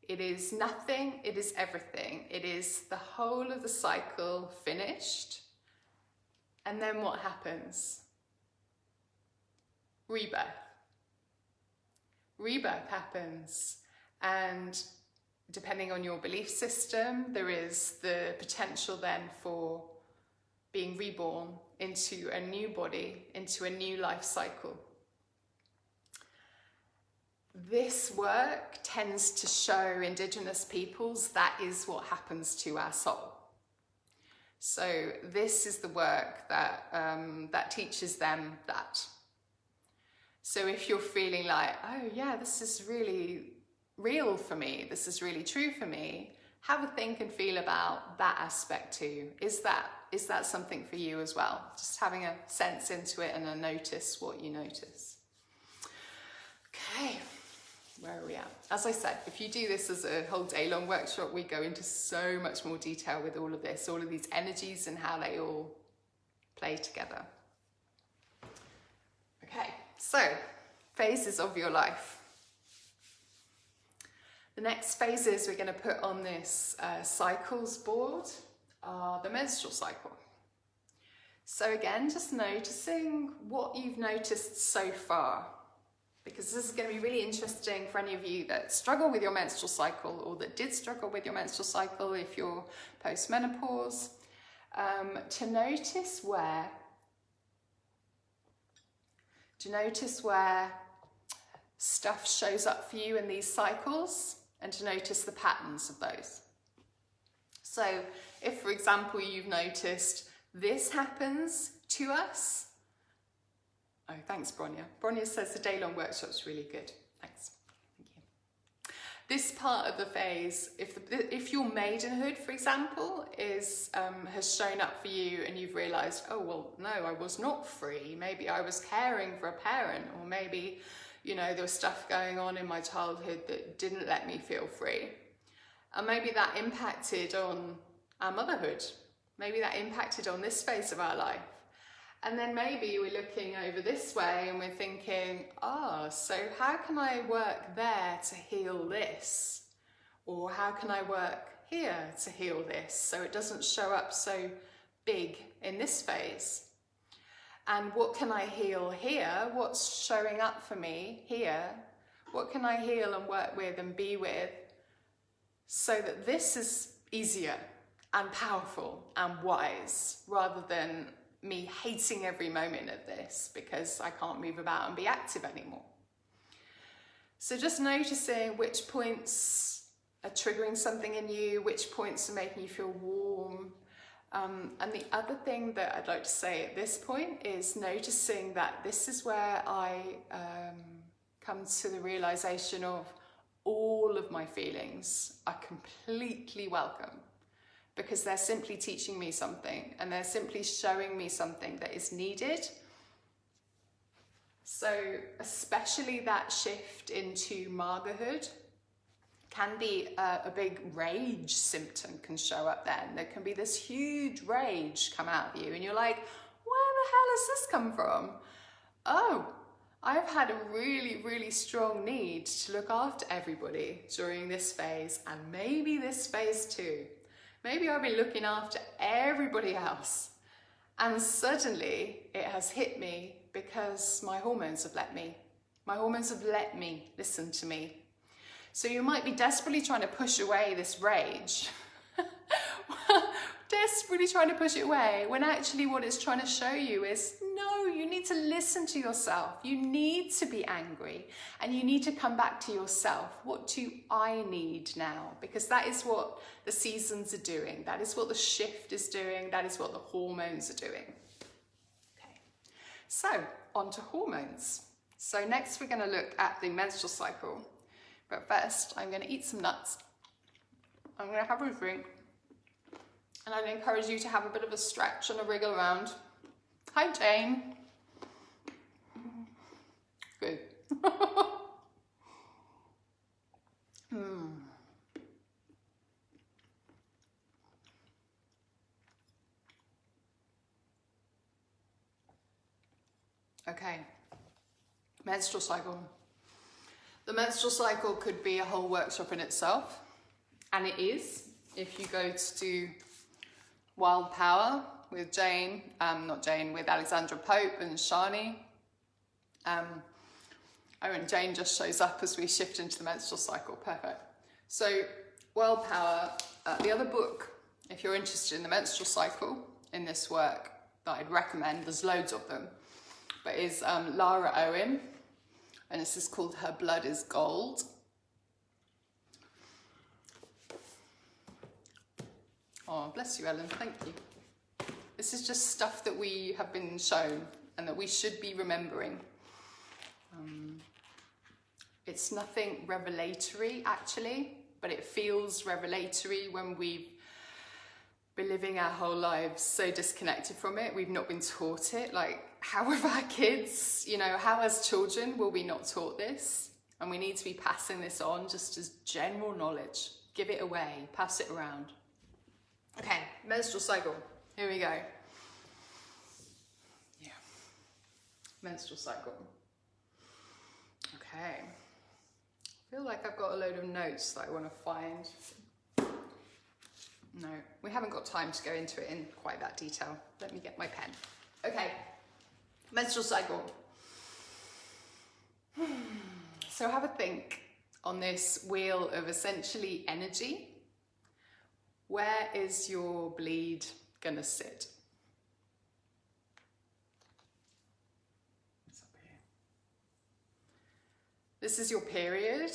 It is nothing, it is everything. It is the whole of the cycle finished. And then what happens? rebirth. Rebirth happens, and depending on your belief system, there is the potential then for being reborn into a new body, into a new life cycle. This work tends to show Indigenous peoples that is what happens to our soul. So this is the work that, that teaches them that. So if you're feeling like, oh yeah, this is really real for me, this is really true for me, have a think and feel about that aspect too. Is that something for you as well? Just having a sense into it and a notice what you notice. Okay, where are we at? As I said, if you do this as a whole day long workshop, we go into so much more detail with all of this, all of these energies and how they all play together. Okay, so phases of your life. The next phases we're going to put on this cycles board are the menstrual cycle. So again, just noticing what you've noticed so far, because this is going to be really interesting for any of you that struggle with your menstrual cycle, or that did struggle with your menstrual cycle if you're post-menopause, to notice where stuff shows up for you in these cycles, and to notice the patterns of those. So if, for example, you've noticed this happens to us. Oh, thanks, Bronya. Bronya says the day-long workshop's really good. Thanks. Thank you. This part of the phase, if your maidenhood, for example, has shown up for you and you've realised, oh, well, no, I was not free. Maybe I was caring for a parent, or maybe, you know, there was stuff going on in my childhood that didn't let me feel free. And maybe that impacted on our motherhood. Maybe that impacted on this phase of our life. And then maybe we're looking over this way and we're thinking, so how can I work there to heal this? Or how can I work here to heal this so it doesn't show up so big in this phase? And what can I heal here? What's showing up for me here? What can I heal and work with and be with so that this is easier and powerful and wise, rather than me hating every moment of this because I can't move about and be active anymore? So just noticing which points are triggering something in you, which points are making you feel warm. And the other thing that I'd like to say at this point is noticing that this is where I come to the realization of all of my feelings are completely welcome, because they're simply teaching me something and they're simply showing me something that is needed. So especially that shift into motherhood can be a big rage symptom can show up then. There can be this huge rage come out of you and you're like, where the hell has this come from? Oh, I've had a really, really strong need to look after everybody during this phase, and maybe this phase too. Maybe I've been looking after everybody else, and suddenly it has hit me because my hormones have let me. My hormones have let me listen to me. So you might be desperately trying to push away this rage, desperately trying to push it away, when actually what it's trying to show you is, no, you need to listen to yourself. You need to be angry and you need to come back to yourself. What do I need now? Because that is what the seasons are doing. That is what the shift is doing. That is what the hormones are doing. Okay, so on to hormones. So next we're going to look at the menstrual cycle. But first, I'm going to eat some nuts. I'm going to have a drink. And I'd encourage you to have a bit of a stretch and a wriggle around. Hi, Jane. Good. Okay. Menstrual cycle. The menstrual cycle could be a whole workshop in itself, and it is. If you go to Wild Power with with Alexandra Pope and Shani, Oh, and Jane just shows up as we shift into the menstrual cycle. Perfect. So, World Power, the other book, if you're interested in the menstrual cycle in this work that I'd recommend, there's loads of them, but is Lara Owen, and this is called Her Blood is Gold. Oh, bless you, Ellen, thank you. This is just stuff that we have been shown and that we should be remembering. It's nothing revelatory, actually, but it feels revelatory when we've been living our whole lives so disconnected from it. We've not been taught it. Like, how with our kids, you know, how as children will we not taught this? And we need to be passing this on just as general knowledge. Give it away, pass it around. Okay, menstrual cycle. Here we go. Yeah, menstrual cycle. Okay. I feel like I've got a load of notes that I want to find. No, we haven't got time to go into it in quite that detail. Let me get my pen. Okay, menstrual cycle. So have a think on this wheel of essentially energy. Where is your bleed gonna sit? It's up here. This is your period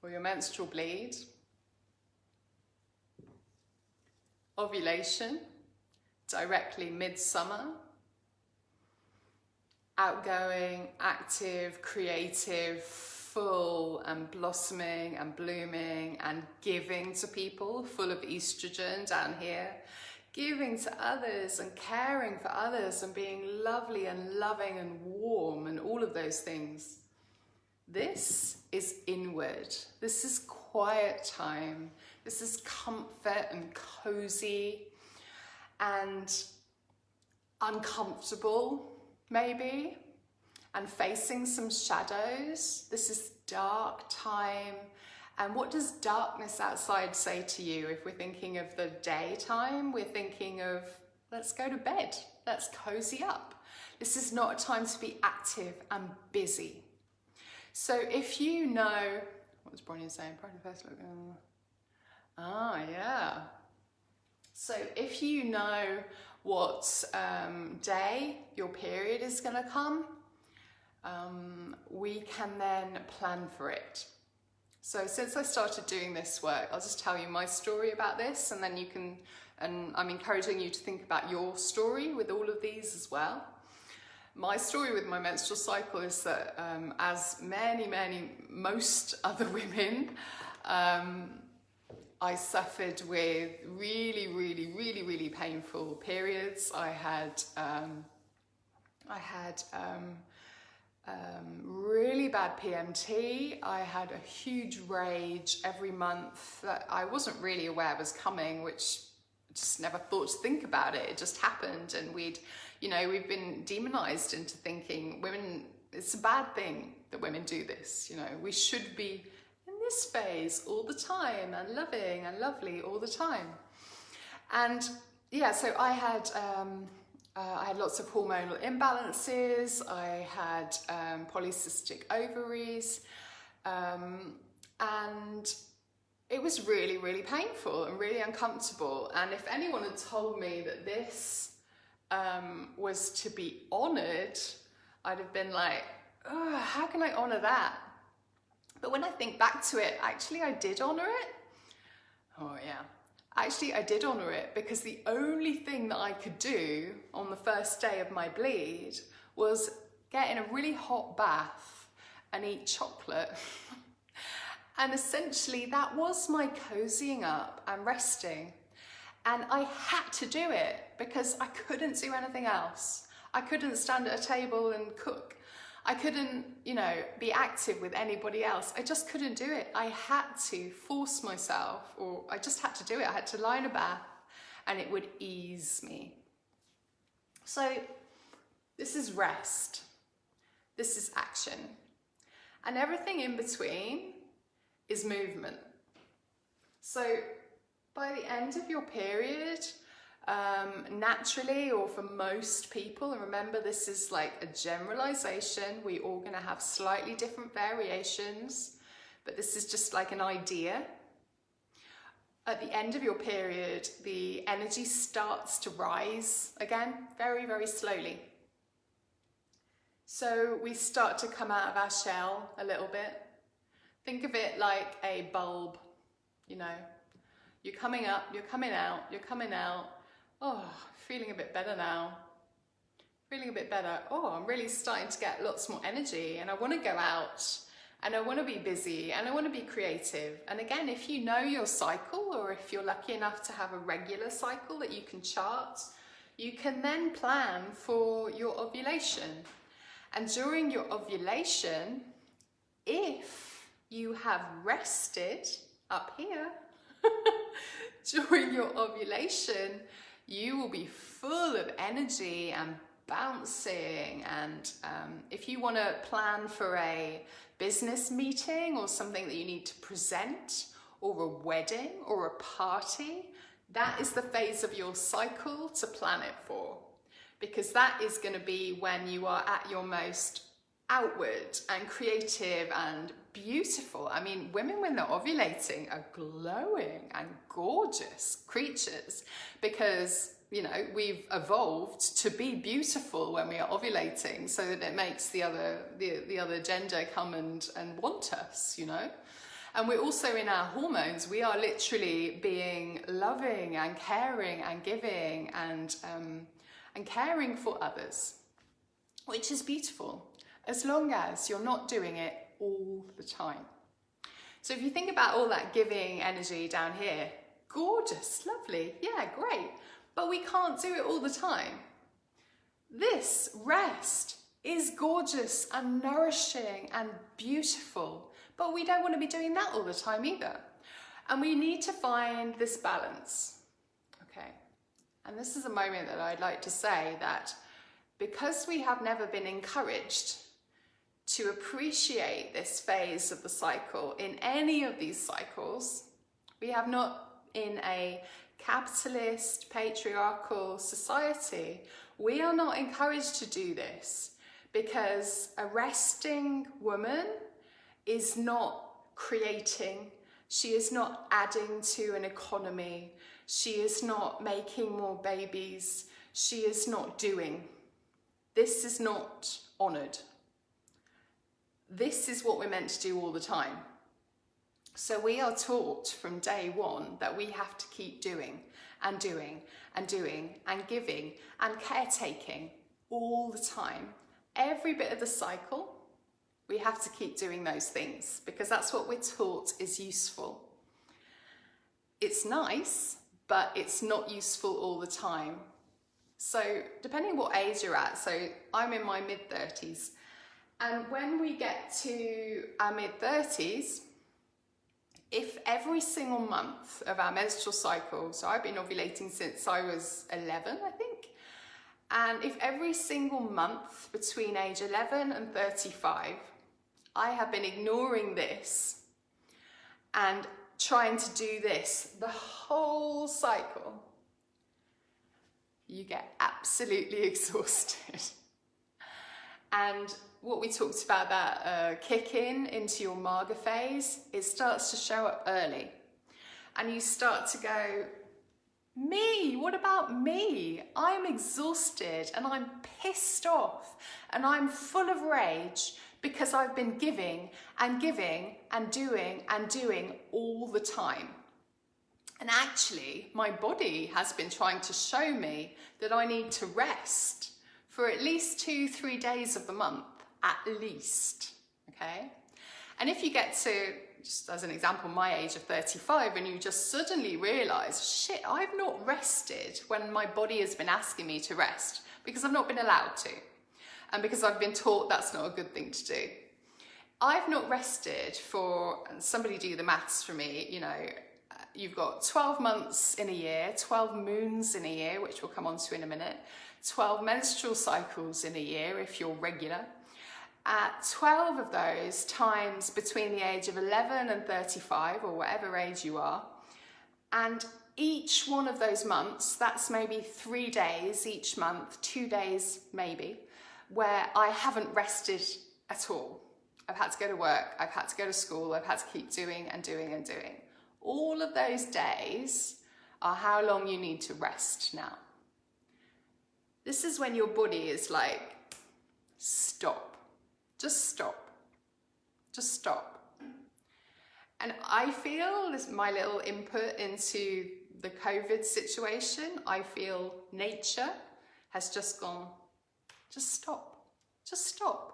or your menstrual bleed. Ovulation, directly mid-summer. Outgoing, active, creative, full and blossoming and blooming and giving to people, full of estrogen down here. Giving to others and caring for others and being lovely and loving and warm and all of those things. This is inward. This is quiet time. This is comfort and cozy and uncomfortable, maybe, and facing some shadows. This is dark time. And what does darkness outside say to you? If we're thinking of the daytime, we're thinking of, let's go to bed, let's cozy up. This is not a time to be active and busy. So if you know, what was Bronnie saying? Probably the first look. Yeah. So if you know what day your period is going to come, we can then plan for it. So since I started doing this work, I'll just tell you my story about this, and then you can, and I'm encouraging you to think about your story with all of these as well. My story with my menstrual cycle is that as most other women, I suffered with really painful periods. I had really bad PMT. I had a huge rage every month that I wasn't really aware was coming, which I just never thought to think about it. It just happened, and we've been demonized into thinking women, it's a bad thing that women do this. You know, we should be in this phase all the time and loving and lovely all the time. And yeah, so I had lots of hormonal imbalances. I had polycystic ovaries, and it was really painful and really uncomfortable. And if anyone had told me that this was to be honoured, I'd have been like, oh, how can I honour that? But when I think back to it, actually I did honour it. Oh yeah. Actually, I did honour it, because the only thing that I could do on the first day of my bleed was get in a really hot bath and eat chocolate. And essentially that was my cozying up and resting. And I had to do it because I couldn't do anything else. I couldn't stand at a table and cook. I couldn't, be active with anybody else. I just couldn't do it. I had to force myself, or I just had to do it. I had to lie in a bath and it would ease me. So this is rest. This is action. And everything in between is movement. So by the end of your period, naturally, or for most people, and remember this is like a generalization, we're all going to have slightly different variations, but this is just like an idea. At the end of your period, the energy starts to rise again, very, very slowly. So we start to come out of our shell a little bit. Think of it like a bulb, you know. You're coming up, you're coming out, you're coming out. Oh, feeling a bit better now. Feeling a bit better. Oh, I'm really starting to get lots more energy, and I want to go out, and I want to be busy, and I want to be creative. And again, if you know your cycle, or if you're lucky enough to have a regular cycle that you can chart, you can then plan for your ovulation. And during your ovulation, if you have rested up here, during your ovulation, you will be full of energy and bouncing. And if you want to plan for a business meeting or something that you need to present, or a wedding or a party, that is the phase of your cycle to plan it for, because that is going to be when you are at your most outward and creative and beautiful. I mean, women when they're ovulating are glowing and gorgeous creatures, because, you know, we've evolved to be beautiful when we are ovulating, so that it makes the other gender come and want us, you know. And we're also in our hormones, we are literally being loving and caring and giving and caring for others, which is beautiful, as long as you're not doing it all the time. So if you think about all that giving energy down here, gorgeous, lovely, yeah, great, but we can't do it all the time. This rest is gorgeous and nourishing and beautiful, but we don't want to be doing that all the time either. And we need to find this balance, okay? And this is a moment that I'd like to say that because we have never been encouraged to appreciate this phase of the cycle in any of these cycles, we have not, in a capitalist, patriarchal society, we are not encouraged to do this, because a resting woman is not creating, she is not adding to an economy, she is not making more babies, she is not doing. This is not honoured. This is what we're meant to do all the time. So we are taught from day one that we have to keep doing and doing and doing and giving and caretaking all the time. Every bit of the cycle, we have to keep doing those things, because that's what we're taught is useful. It's nice, but it's not useful all the time. So depending what age you're at, so I'm in my mid-30s, and when we get to our mid-30s, if every single month of our menstrual cycle, so I've been ovulating since I was 11, I think, and if every single month between age 11 and 35, I have been ignoring this and trying to do this the whole cycle, you get absolutely exhausted. And what we talked about, that kick into your Marga phase, it starts to show up early. And you start to go, me, what about me? I'm exhausted and I'm pissed off and I'm full of rage because I've been giving and giving and doing and doing all the time. And actually, my body has been trying to show me that I need to rest for at least 2-3 days of the month, at least, okay? And if you get to, just as an example, my age of 35, and you just suddenly realize, shit, I've not rested when my body has been asking me to rest, because I've not been allowed to, and because I've been taught that's not a good thing to do. I've not rested for, and somebody do the maths for me, you know, you've got 12 months in a year, 12 moons in a year, which we'll come on to in a minute, 12 menstrual cycles in a year if you're regular. 12 of those times between the age of 11 and 35, or whatever age you are, and each one of those months, that's maybe 3 days each month, 2 days maybe, where I haven't rested at all. I've had to go to work, I've had to go to school, I've had to keep doing and doing and doing. All of those days are how long you need to rest now. This is when your body is like, stop, just stop, just stop. And I feel, this is my little input into the COVID situation, I feel nature has just gone, just stop, just stop.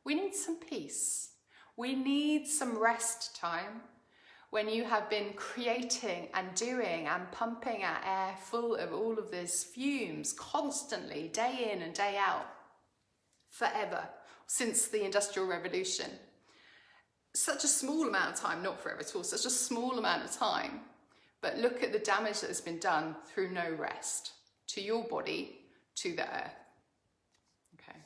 We need some peace. We need some rest time. When you have been creating and doing and pumping our air full of all of these fumes constantly, day in and day out, forever, since the Industrial Revolution. Such a small amount of time, not forever at all, such a small amount of time, but look at the damage that has been done through no rest to your body, to the earth. Okay.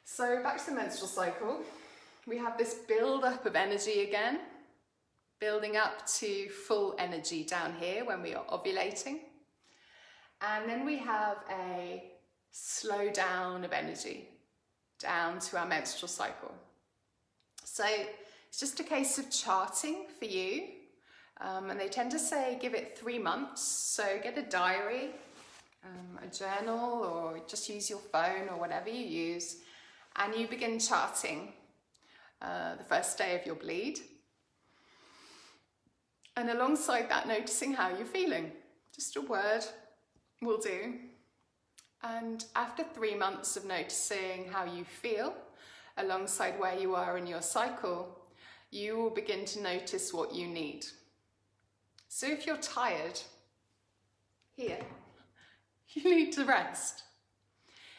So back to the menstrual cycle. We have this build-up of energy again, building up to full energy down here when we are ovulating. And then we have a slow down of energy down to our menstrual cycle. So it's just a case of charting for you. And they tend to say give it 3 months. So get a diary, a journal, or just use your phone or whatever you use. And you begin charting the first day of your bleed. And alongside that, noticing how you're feeling. Just a word will do. And after 3 months of noticing how you feel, alongside where you are in your cycle, you will begin to notice what you need. So if you're tired, here, you need to rest.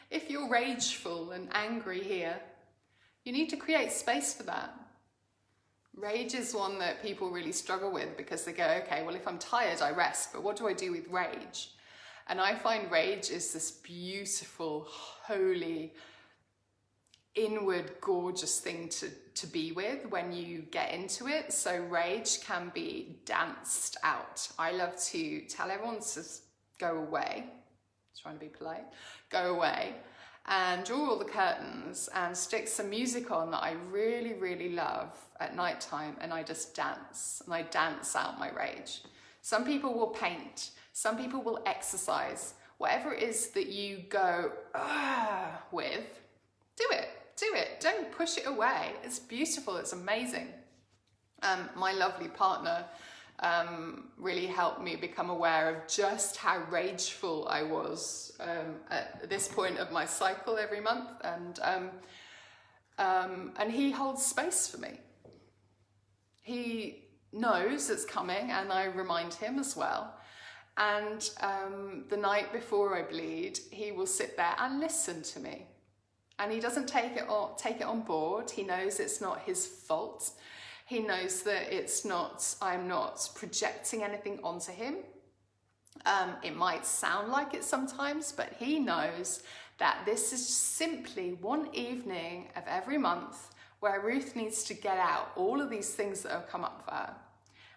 If you're rageful and angry here, you need to create space for that. Rage is one that people really struggle with because they go, okay, well, if I'm tired, I rest, but what do I do with rage? And I find rage is this beautiful, holy, inward, gorgeous thing to be with when you get into it. So rage can be danced out. I love to tell everyone to go away, trying to be polite, go away, and draw all the curtains and stick some music on that I really, really love at night time, and I just dance, and I dance out my rage. Some people will paint, some people will exercise. Whatever it is that you go with, do it. Don't push it away. It's beautiful, it's amazing. My lovely partner really helped me become aware of just how rageful I was at this point of my cycle every month, and he holds space for me. He knows it's coming, and I remind him as well. And the night before I bleed, he will sit there and listen to me. And he doesn't take it on board. He knows it's not his fault. He knows that I'm not projecting anything onto him. It might sound like it sometimes, but he knows that this is simply one evening of every month where Ruth needs to get out all of these things that have come up for her.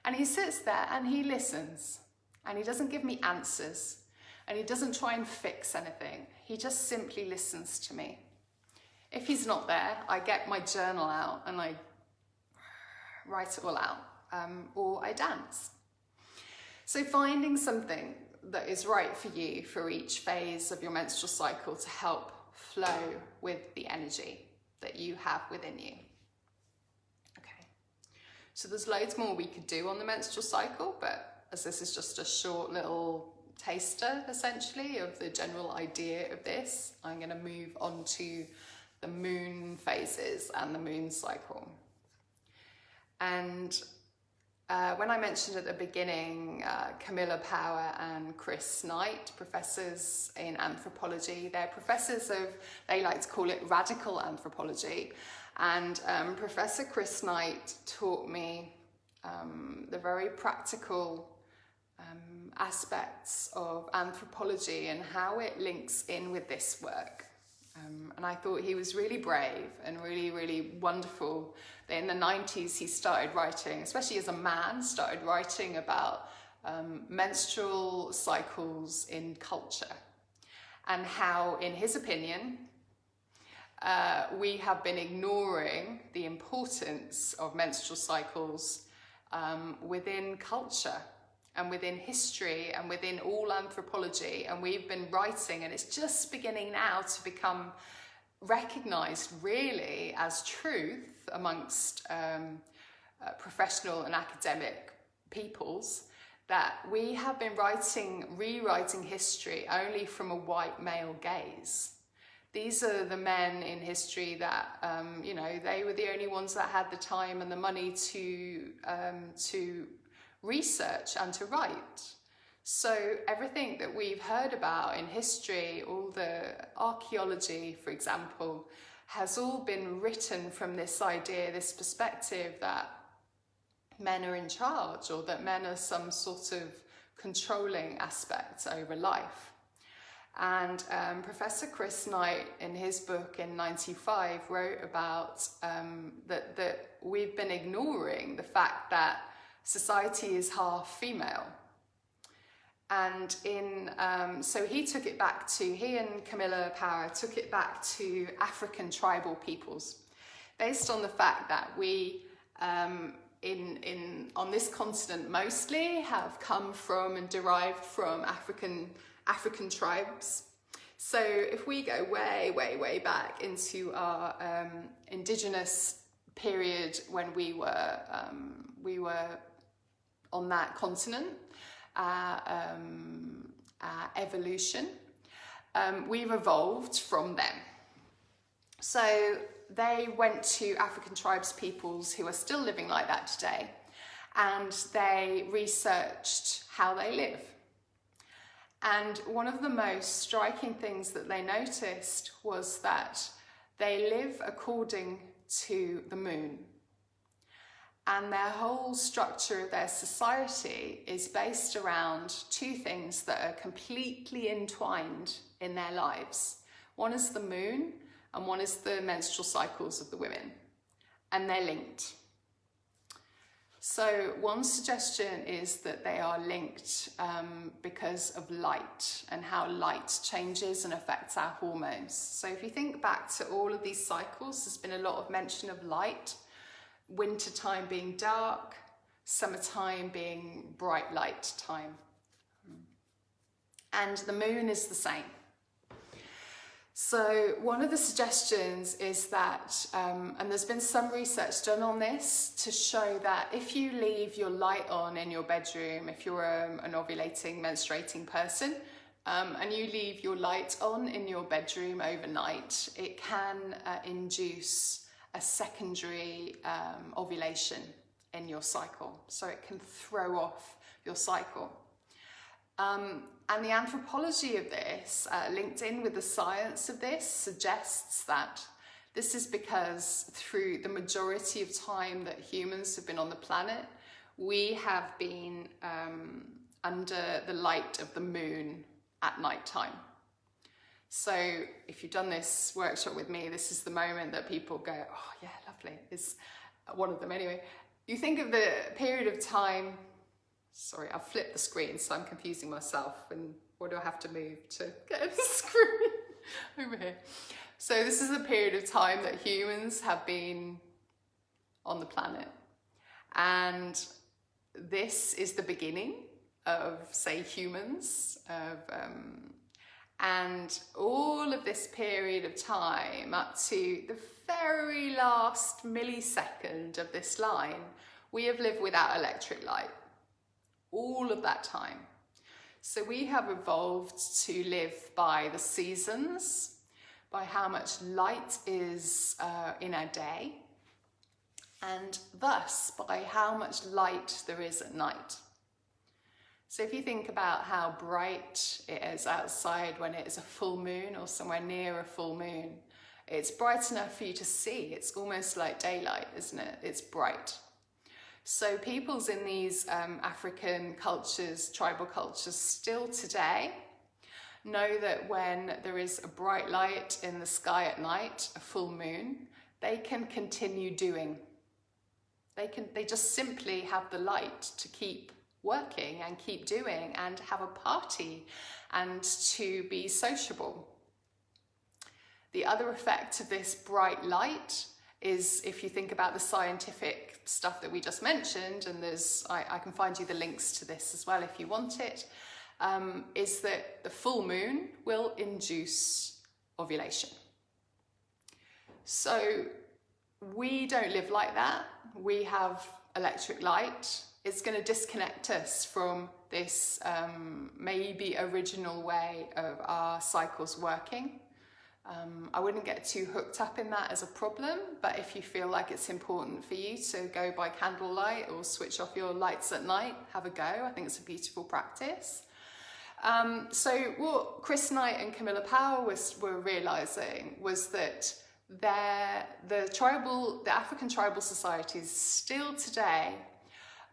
And he sits there and he listens. And he doesn't give me answers. And he doesn't try and fix anything. He just simply listens to me. If he's not there, I get my journal out and I write it all out, or I dance. So finding something that is right for you for each phase of your menstrual cycle to help flow with the energy that you have within you. Okay, so there's loads more we could do on the menstrual cycle, but as this is just a short little taster essentially of the general idea of this, I'm going to move on to the moon phases and the moon cycle. And when I mentioned at the beginning, Camilla Power and Chris Knight, professors in anthropology, they're professors of, they like to call it radical anthropology. And Professor Chris Knight taught me the very practical aspects of anthropology and how it links in with this work. And I thought he was really brave and really, really wonderful that in the 90s he started writing, especially as a man, started writing about menstrual cycles in culture, and how, in his opinion, we have been ignoring the importance of menstrual cycles within culture and within history and within all anthropology. And we've been writing, and it's just beginning now to become recognized really as truth amongst professional and academic peoples, that we have been rewriting history only from a white male gaze. These are the men in history that, you know, they were the only ones that had the time and the money to research and to write. So everything that we've heard about in history, all the archaeology, for example, has all been written from this idea, this perspective that men are in charge, or that men are some sort of controlling aspect over life. And Professor Chris Knight, in his book in '95, wrote about that we've been ignoring the fact that society is half female. And so he and Camilla Power took it back to African tribal peoples, based on the fact that we, on this continent mostly, have come from and derived from African tribes. So if we go way, way, way back into our indigenous period when we were on that continent, evolution, we've evolved from them. So they went to African tribes peoples who are still living like that today, and they researched how they live. And one of the most striking things that they noticed was that they live according to the moon. And their whole structure of their society is based around two things that are completely entwined in their lives. One is the moon, and one is the menstrual cycles of the women. And they're linked. So one suggestion is that they are linked because of light, and how light changes and affects our hormones. So if you think back to all of these cycles, there's been a lot of mention of light. Wintertime being dark, summertime being bright light time. And the moon is the same. So one of the suggestions is that, and there's been some research done on this, to show that if you leave your light on in your bedroom, if you're an ovulating, menstruating person, and you leave your light on in your bedroom overnight, it can induce a secondary ovulation in your cycle. So it can throw off your cycle. And the anthropology of this, linked in with the science of this, suggests that this is because through the majority of time that humans have been on the planet, we have been under the light of the moon at night time. So if you've done this workshop with me, this is the moment that people go, oh yeah, lovely. It's one of them anyway. You think of the period of time, sorry, I've flipped the screen, so I'm confusing myself. And what do I have to move to get the screen over here? So this is a period of time that humans have been on the planet. And this is the beginning of, say, humans, and all of this period of time up to the very last millisecond of this line, we have lived without electric light. All of that time. So we have evolved to live by the seasons, by how much light is in our day, and thus by how much light there is at night. So if you think about how bright it is outside when it is a full moon or somewhere near a full moon, it's bright enough for you to see. It's almost like daylight, isn't it? It's bright. So peoples in these African cultures, tribal cultures, still today know that when there is a bright light in the sky at night, a full moon, they can continue doing. They just simply have the light to keep working and keep doing and have a party and to be sociable. The other effect of this bright light is, if you think about the scientific stuff that we just mentioned, and I can find you the links to this as well if you want it, is that the full moon will induce ovulation. So we don't live like that. We have electric light. It's going to disconnect us from this maybe original way of our cycles working. I wouldn't get too hooked up in that as a problem, but if you feel like it's important for you to go by candlelight or switch off your lights at night, have a go. I think it's a beautiful practice. So what Chris Knight and Camilla Powell were realising was that the African tribal societies still today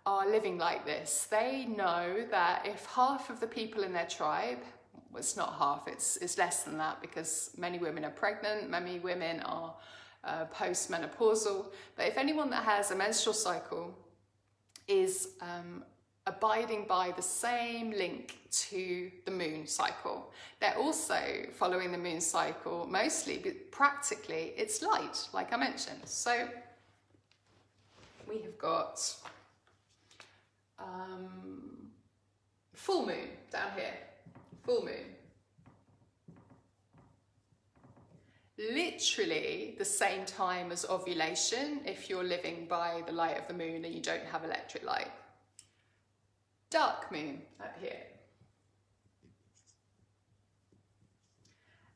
are living like this. They know that if half of the people in their tribe, well, it's not half, it's less than that, because many women are pregnant, many women are post-menopausal, but if anyone that has a menstrual cycle is abiding by the same link to the moon cycle, they're also following the moon cycle mostly, but practically it's light, like I mentioned. So we have got full moon down here. Full moon. Literally the same time as ovulation if you're living by the light of the moon and you don't have electric light. Dark moon up here.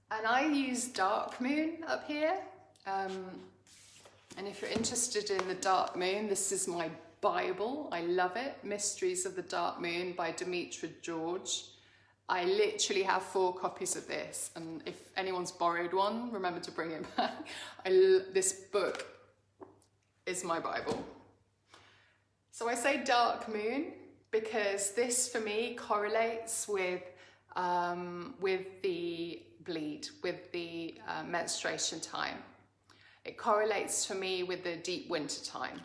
And I use dark moon up here. And if you're interested in the dark moon, this is my Bible. I love it. Mysteries of the Dark Moon by Demetra George. I literally have 4 copies of this, and if anyone's borrowed one, remember to bring it back. This book is my Bible. So I say dark moon because this for me correlates with the bleed, with the menstruation time. It correlates for me with the deep winter time.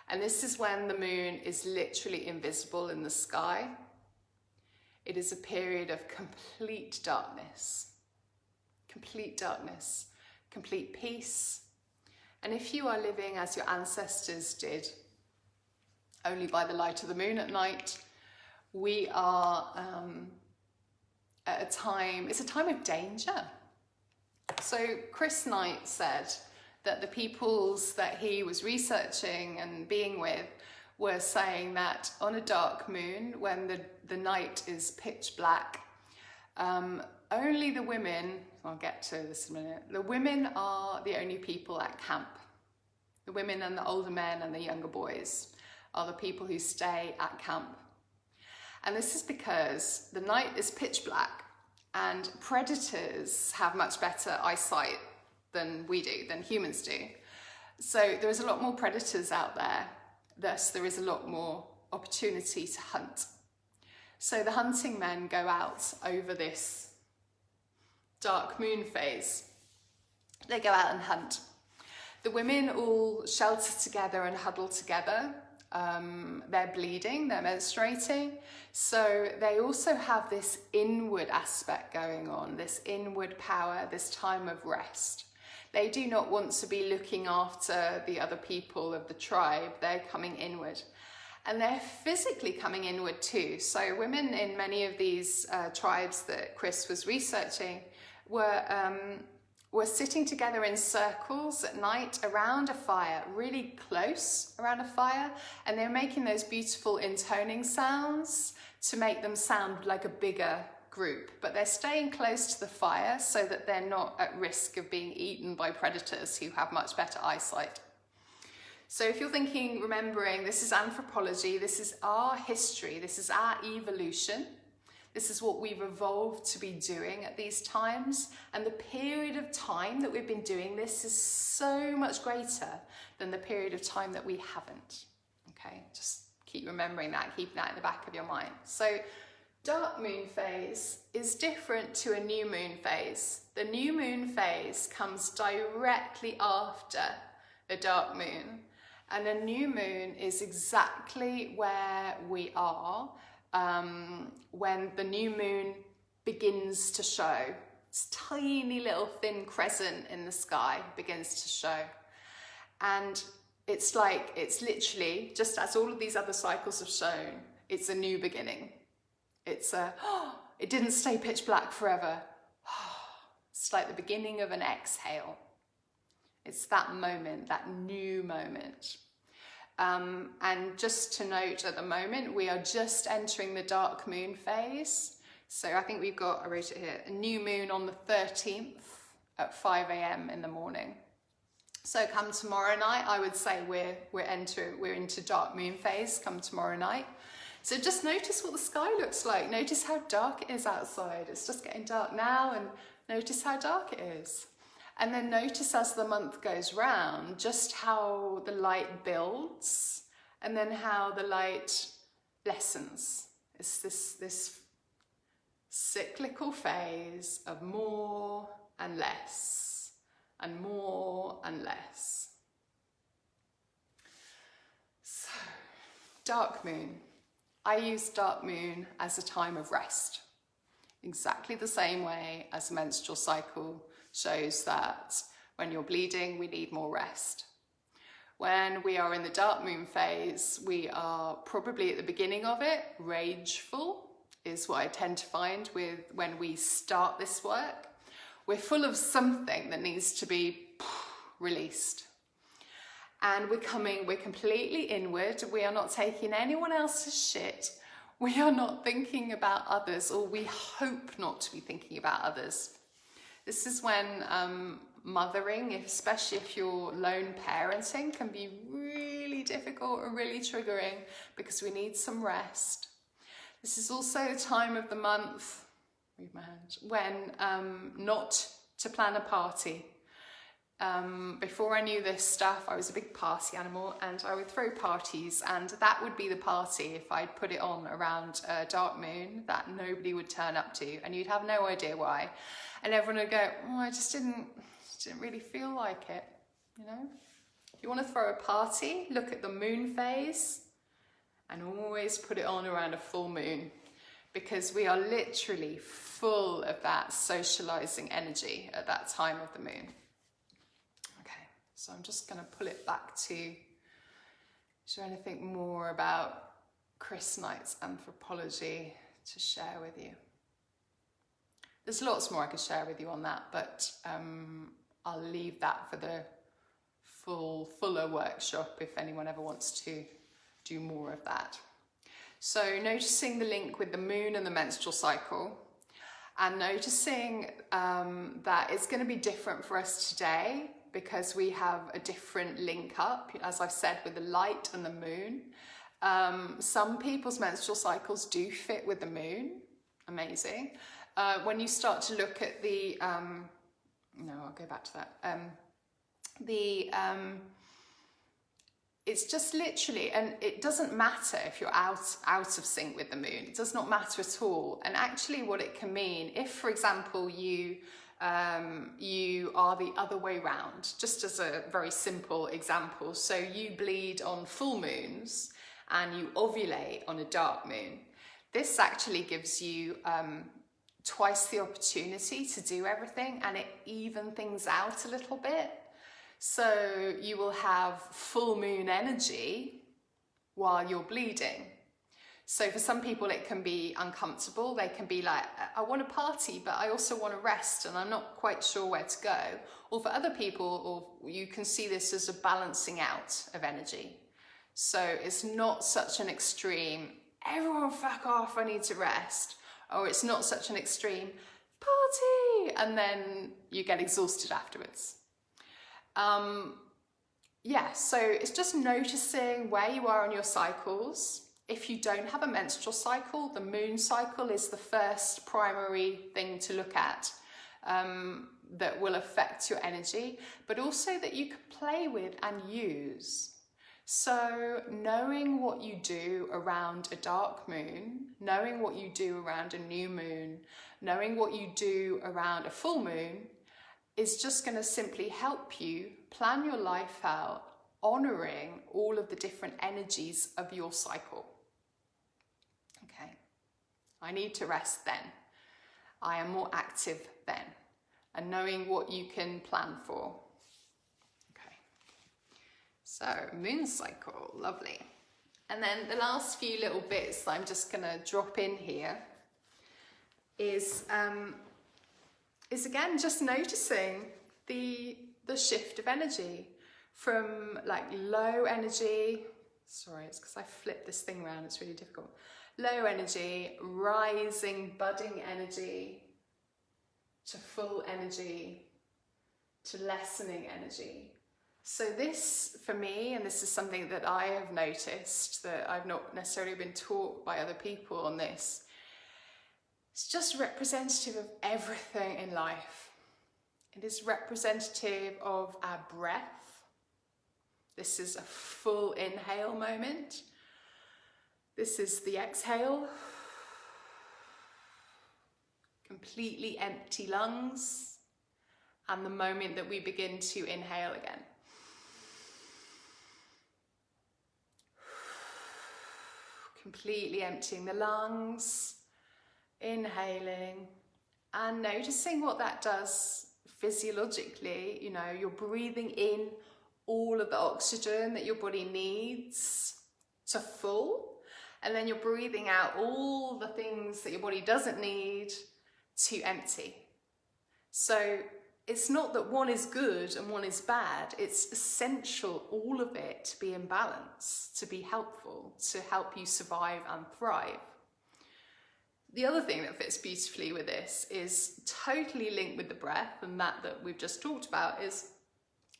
And this is when the moon is literally invisible in the sky. It is a period of complete darkness, complete peace. And if you are living as your ancestors did, only by the light of the moon at night, we are at a time, it's a time of danger. So Chris Knight said that the peoples that he was researching and being with were saying that on a dark moon, when the night is pitch black, only the women, I'll get to this in a minute, the women are the only people at camp. The women and the older men and the younger boys are the people who stay at camp. And this is because the night is pitch black and predators have much better eyesight than we do, than humans do. So there's a lot more predators out there. Thus, there is a lot more opportunity to hunt. So the hunting men go out over this dark moon phase. They go out and hunt. The women all shelter together and huddle together. They're bleeding, they're menstruating. So they also have this inward aspect going on, this inward power, this time of rest. They do not want to be looking after the other people of the tribe. They're coming inward. And they're physically coming inward too. So women in many of these tribes that Chris was researching were sitting together in circles at night around a fire, really close around a fire. And they're making those beautiful intoning sounds to make them sound like a bigger group, but they're staying close to the fire so that they're not at risk of being eaten by predators who have much better eyesight. So if you're thinking, remembering, this is anthropology, this is our history, this is our evolution, this is what we've evolved to be doing at these times, and the period of time that we've been doing this is so much greater than the period of time that we haven't. Okay, just keep remembering that, keep that in the back of your mind. So Dark moon phase is different to a new moon phase. The new moon phase comes directly after a dark moon, and a new moon is exactly where we are when the new moon begins to show. This tiny little thin crescent in the sky begins to show, and it's literally, just as all of these other cycles have shown, it's a new beginning. It's it didn't stay pitch black forever. It's like the beginning of an exhale. It's that moment, that new moment. And just to note, at the moment, we are just entering the dark moon phase. So I think we've got, I wrote it here, a new moon on the 13th at 5 a.m. in the morning. So come tomorrow night, I would say we're into dark moon phase come tomorrow night. So just notice what the sky looks like. Notice how dark it is outside. It's just getting dark now, and notice how dark it is. And then notice as the month goes round, just how the light builds and then how the light lessens. It's this cyclical phase of more and less and more and less. So, dark moon. I use dark moon as a time of rest, exactly the same way as a menstrual cycle shows that when you're bleeding, we need more rest. When we are in the dark moon phase, we are probably at the beginning of it, rageful is what I tend to find with when we start this work. We're full of something that needs to be released. And we're completely inward. We are not taking anyone else's shit. We are not thinking about others, or we hope not to be thinking about others. This is when mothering, especially if you're lone parenting, can be really difficult and really triggering because we need some rest. This is also the time of the month, move my hand, when not to plan a party. Before I knew this stuff, I was a big party animal, and I would throw parties, and that would be the party if I'd put it on around a dark moon that nobody would turn up to, and you'd have no idea why. And everyone would go, oh, I just didn't really feel like it, you know? If you want to throw a party, look at the moon phase and always put it on around a full moon, because we are literally full of that socializing energy at that time of the moon. So I'm just going to pull it back to, is there anything more about Chris Knight's anthropology to share with you? There's lots more I could share with you on that, but I'll leave that for the fuller workshop if anyone ever wants to do more of that. So noticing the link with the moon and the menstrual cycle, and noticing that it's going to be different for us today, because we have a different link up, as I've said, with the light and the moon. Some people's menstrual cycles do fit with the moon. Amazing. When you start to look at the, no, I'll go back to that. It's just literally, and it doesn't matter if you're out of sync with the moon. It does not matter at all. And actually what it can mean, if, for example, you are the other way round, just as a very simple example. So you bleed on full moons and you ovulate on a dark moon. This actually gives you twice the opportunity to do everything, and it evens things out a little bit. So you will have full moon energy while you're bleeding. So for some people it can be uncomfortable. They can be like, I want to party, but I also want to rest and I'm not quite sure where to go. Or for other people, or you can see this as a balancing out of energy. So it's not such an extreme, everyone fuck off, I need to rest. Or it's not such an extreme, party, and then you get exhausted afterwards. So it's just noticing where you are on your cycles. If you don't have a menstrual cycle, the moon cycle is the first primary thing to look at that will affect your energy, but also that you can play with and use. So knowing what you do around a dark moon, knowing what you do around a new moon, knowing what you do around a full moon is just going to simply help you plan your life out, honouring all of the different energies of your cycle. Okay, I need to rest then. I am more active then. And knowing what you can plan for. Okay, so moon cycle, lovely. And then the last few little bits that I'm just going to drop in here is again just noticing the shift of energy from like low energy, sorry, it's because I flipped this thing around, it's really difficult. Low energy, rising, budding energy, to full energy, to lessening energy. So this, for me, and this is something that I have noticed, that I've not necessarily been taught by other people on this, it's just representative of everything in life. It is representative of our breath. This is a full inhale moment. This is the exhale. Completely empty lungs. And the moment that we begin to inhale again. Completely emptying the lungs. Inhaling. And noticing what that does physiologically. You know, you're breathing in all of the oxygen that your body needs to full. And then you're breathing out all the things that your body doesn't need to empty. So it's not that one is good and one is bad. It's essential, all of it, to be in balance, to be helpful, to help you survive and thrive. The other thing that fits beautifully with this is totally linked with the breath, and that we've just talked about is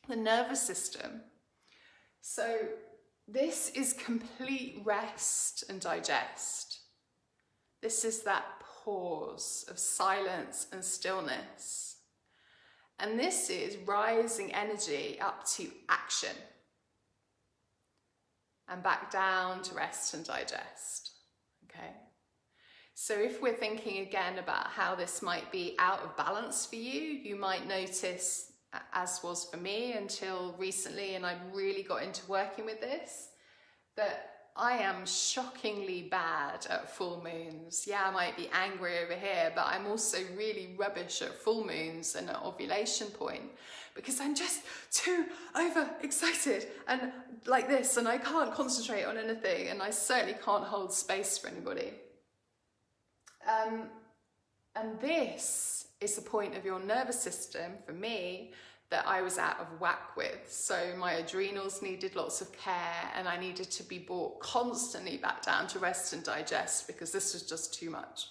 the nervous system. So this is complete rest and digest. This is that pause of silence and stillness. And this is rising energy up to action. And back down to rest and digest. Okay? So if we're thinking again about how this might be out of balance for you, you might notice, as was for me until recently, and I really got into working with this, that I am shockingly bad at full moons. Yeah, I might be angry over here, but I'm also really rubbish at full moons and at ovulation point, because I'm just too overexcited and like this, and I can't concentrate on anything, and I certainly can't hold space for anybody. And this is the point of your nervous system, for me, that I was out of whack with. So my adrenals needed lots of care, and I needed to be brought constantly back down to rest and digest, because this was just too much.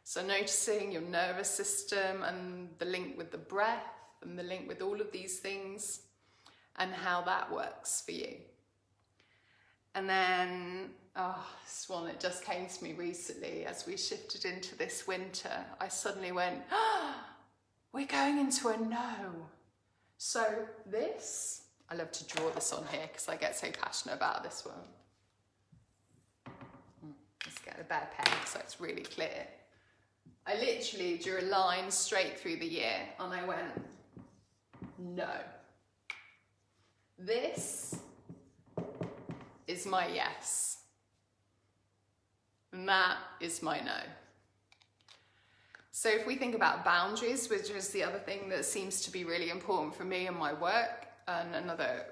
So noticing your nervous system and the link with the breath and the link with all of these things and how that works for you. And then, this one, it just came to me recently as we shifted into this winter. I suddenly went, we're going into a no. So this, I love to draw this on here because I get so passionate about this one. Let's get a better pen so it's really clear. I literally drew a line straight through the year and I went, no. This is my yes. And that is my no. So if we think about boundaries, which is the other thing that seems to be really important for me in my work, and another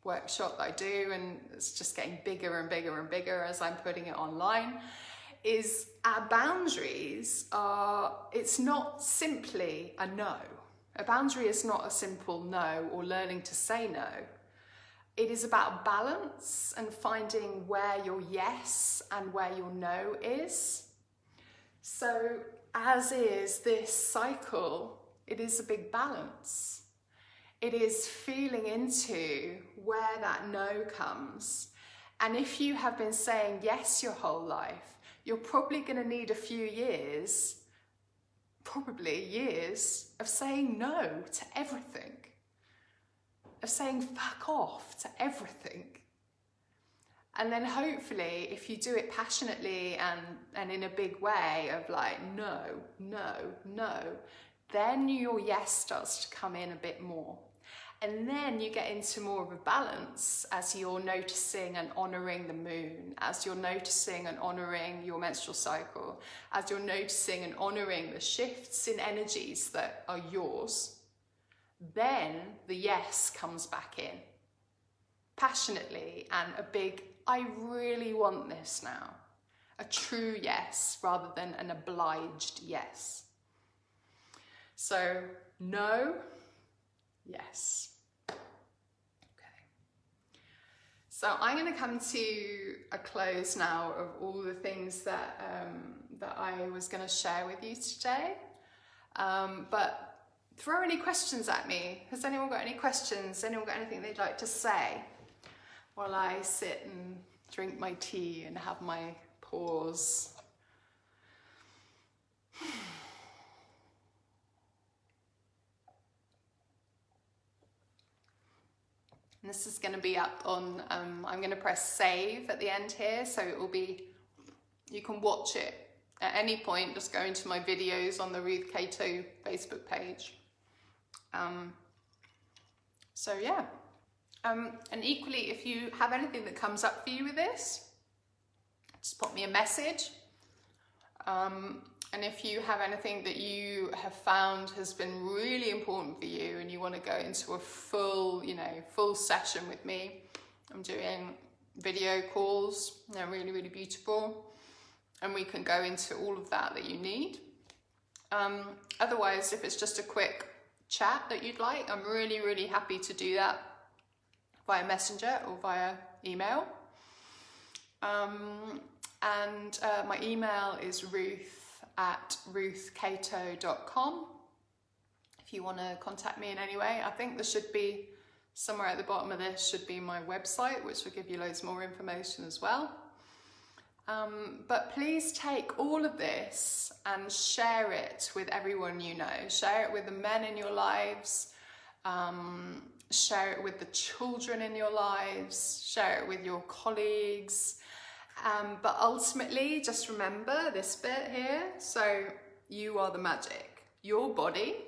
workshop that I do, and it's just getting bigger and bigger and bigger as I'm putting it online, is our boundaries are, it's not simply a no. A boundary is not a simple no or learning to say no. It is about balance and finding where your yes and where your no is. So as is this cycle, it is a big balance. It is feeling into where that no comes. And if you have been saying yes your whole life, you're probably going to need a few years, probably years, of saying no to everything. of saying fuck off to everything. And then hopefully, if you do it passionately and in a big way of like, no, no, no, then your yes starts to come in a bit more. And then you get into more of a balance as you're noticing and honouring the moon, as you're noticing and honouring your menstrual cycle, as you're noticing and honouring the shifts in energies that are yours. Then the yes comes back in passionately, and a big, I really want this now. A true yes rather than an obliged yes. So no, yes. Okay. So I'm going to come to a close now of all the things that that I was going to share with you today. But throw any questions at me. Has anyone got any questions? Anyone got anything they'd like to say while I sit and drink my tea and have my pause? And this is going to be up on, I'm going to press save at the end here, so it will be, you can watch it at any point. Just go into my videos on the Ruth Cato Facebook page. So yeah, and equally, if you have anything that comes up for you with this, just pop me a message. And if you have anything that you have found has been really important for you and you want to go into a full, full session with me, I'm doing video calls. They're really, really beautiful. And we can go into all of that you need. Otherwise, if it's just a quick chat that you'd like, I'm really, really happy to do that via Messenger or via email. My email is ruth@ruthcato.com. If you want to contact me in any way, I think there should be somewhere at the bottom of this should be my website, which will give you loads more information as well. But please take all of this and share it with everyone you know. Share it with the men in your lives. Share it with the children in your lives. Share it with your colleagues. But ultimately, just remember this bit here. So you are the magic. Your body,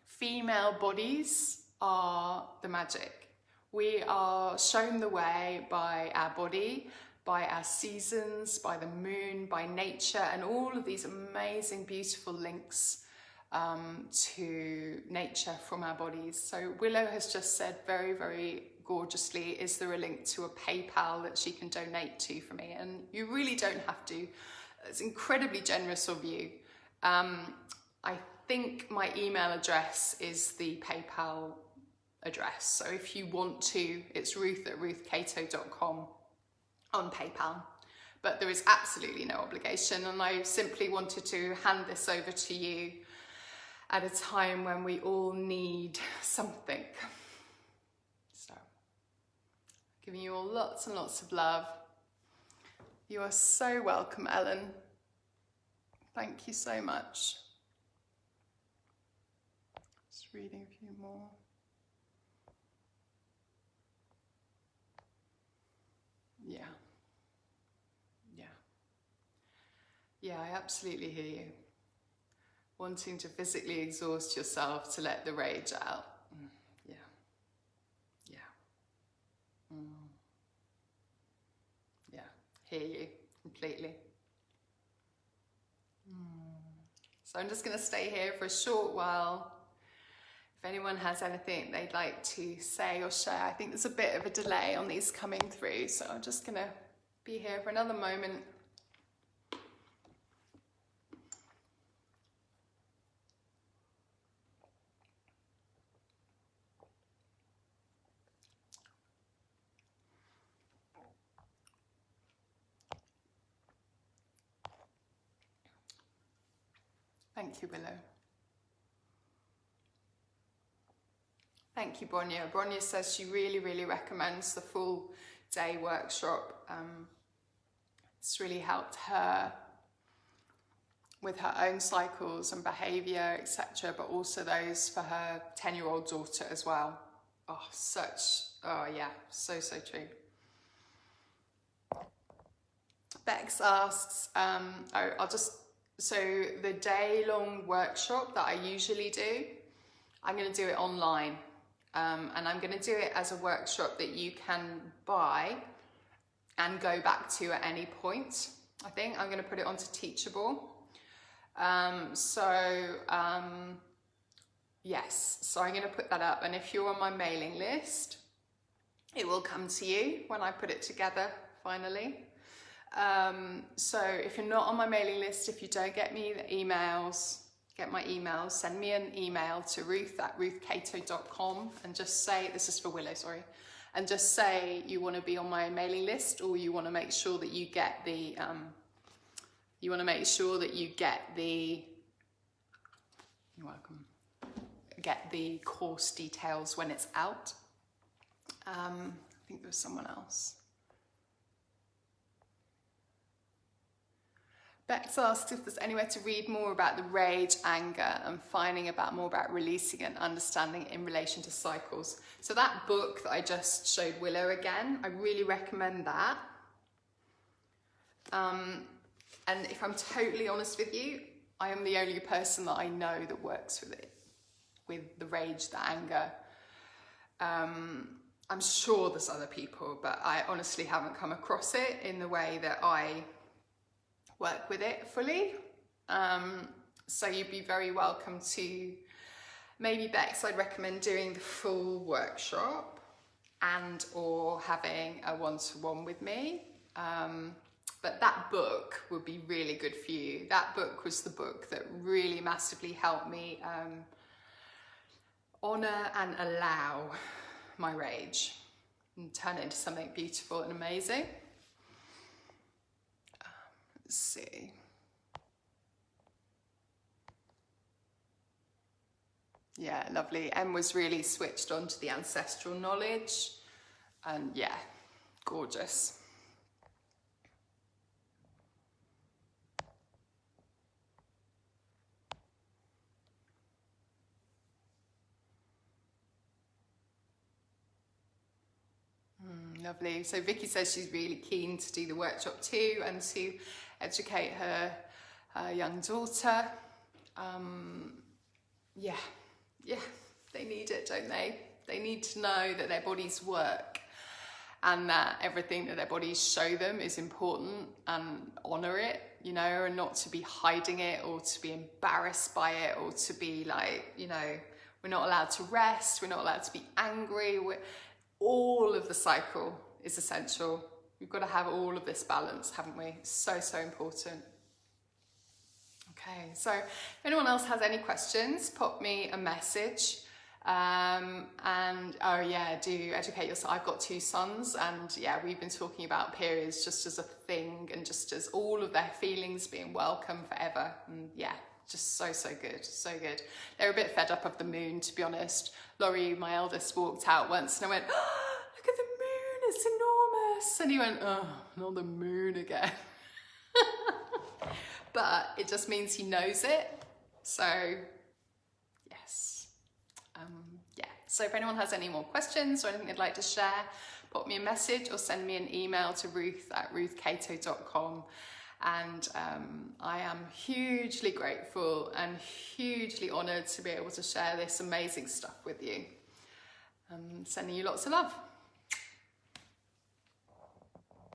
female bodies are the magic. We are shown the way by our body, by our seasons, by the moon, by nature, and all of these amazing, beautiful links to nature from our bodies. So Willow has just said very, very gorgeously, is there a link to a PayPal that she can donate to for me? And you really don't have to. It's incredibly generous of you. I think my email address is the PayPal address. So if you want to, it's ruth@ruthcato.com on PayPal. But there is absolutely no obligation. And I simply wanted to hand this over to you at a time when we all need something. So, giving you all lots and lots of love. You are so welcome, Ellen. Thank you so much. Just reading a few more. Yeah. Yeah, I absolutely hear you. Wanting to physically exhaust yourself to let the rage out. Yeah. Yeah, hear you completely. So I'm just going to stay here for a short while. If anyone has anything they'd like to say or share, I think there's a bit of a delay on these coming through, so I'm just going to be here for another moment. Thank you, Willow. Thank you, Bronya. Bronya says she really, really recommends the full day workshop. It's really helped her with her own cycles and behaviour, etc., but also those for her 10-year-old daughter as well. oh yeah, so true. Bex asks, so the day-long workshop that I usually do, I'm going to do it online, and I'm going to do it as a workshop that you can buy and go back to at any point. I think I'm going to put it onto Teachable. Yes, so I'm going to put that up, and if you're on my mailing list, it will come to you when I put it together finally. So if you're not on my mailing list, if you don't get me the emails, get my emails, send me an email to ruth@ruthcato.com and just say, this is for Willow, sorry, and just say you want to be on my mailing list, or you want to make sure that you get the, you're welcome, get the course details when it's out. I think there was someone else. Bex asks if there's anywhere to read more about the rage, anger, and finding more about releasing and understanding in relation to cycles. So that book that I just showed Willow again, I really recommend that. And if I'm totally honest with you, I am the only person that I know that works with it, with the rage, the anger. I'm sure there's other people, but I honestly haven't come across it in the way that I work with it fully. So you'd be very welcome to, maybe Bex, I'd recommend doing the full workshop and or having a one-to-one with me. But that book would be really good for you. That book was the book that really massively helped me honour and allow my rage and turn it into something beautiful and amazing. Let's see. Yeah, lovely. Em was really switched on to the ancestral knowledge, and yeah, gorgeous. Lovely. So Vicky says she's really keen to do the workshop too and to educate her young daughter. Yeah, they need it, don't they? They need to know that their bodies work and that everything that their bodies show them is important, and honour it, you know, and not to be hiding it or to be embarrassed by it or to be like, you know, we're not allowed to rest, we're not allowed to be angry. All of the cycle is essential. We've got to have all of this balance, haven't we? So important. Okay, so if anyone else has any questions, pop me a message. And oh yeah, do educate yourself. I've got 2 sons, and yeah, we've been talking about periods just as a thing and just as all of their feelings being welcome forever. And yeah, just so good, so good. They're a bit fed up of the moon, to be honest. Laurie, my eldest, walked out once and I went, oh, look at the moon, it's enormous. And he went, oh, not the moon again. But it just means he knows it. So yes. Yeah, so if anyone has any more questions or anything they'd like to share, pop me a message or send me an email to ruth@ruthcato.com. And I am hugely grateful and hugely honoured to be able to share this amazing stuff with you. Sending you lots of love.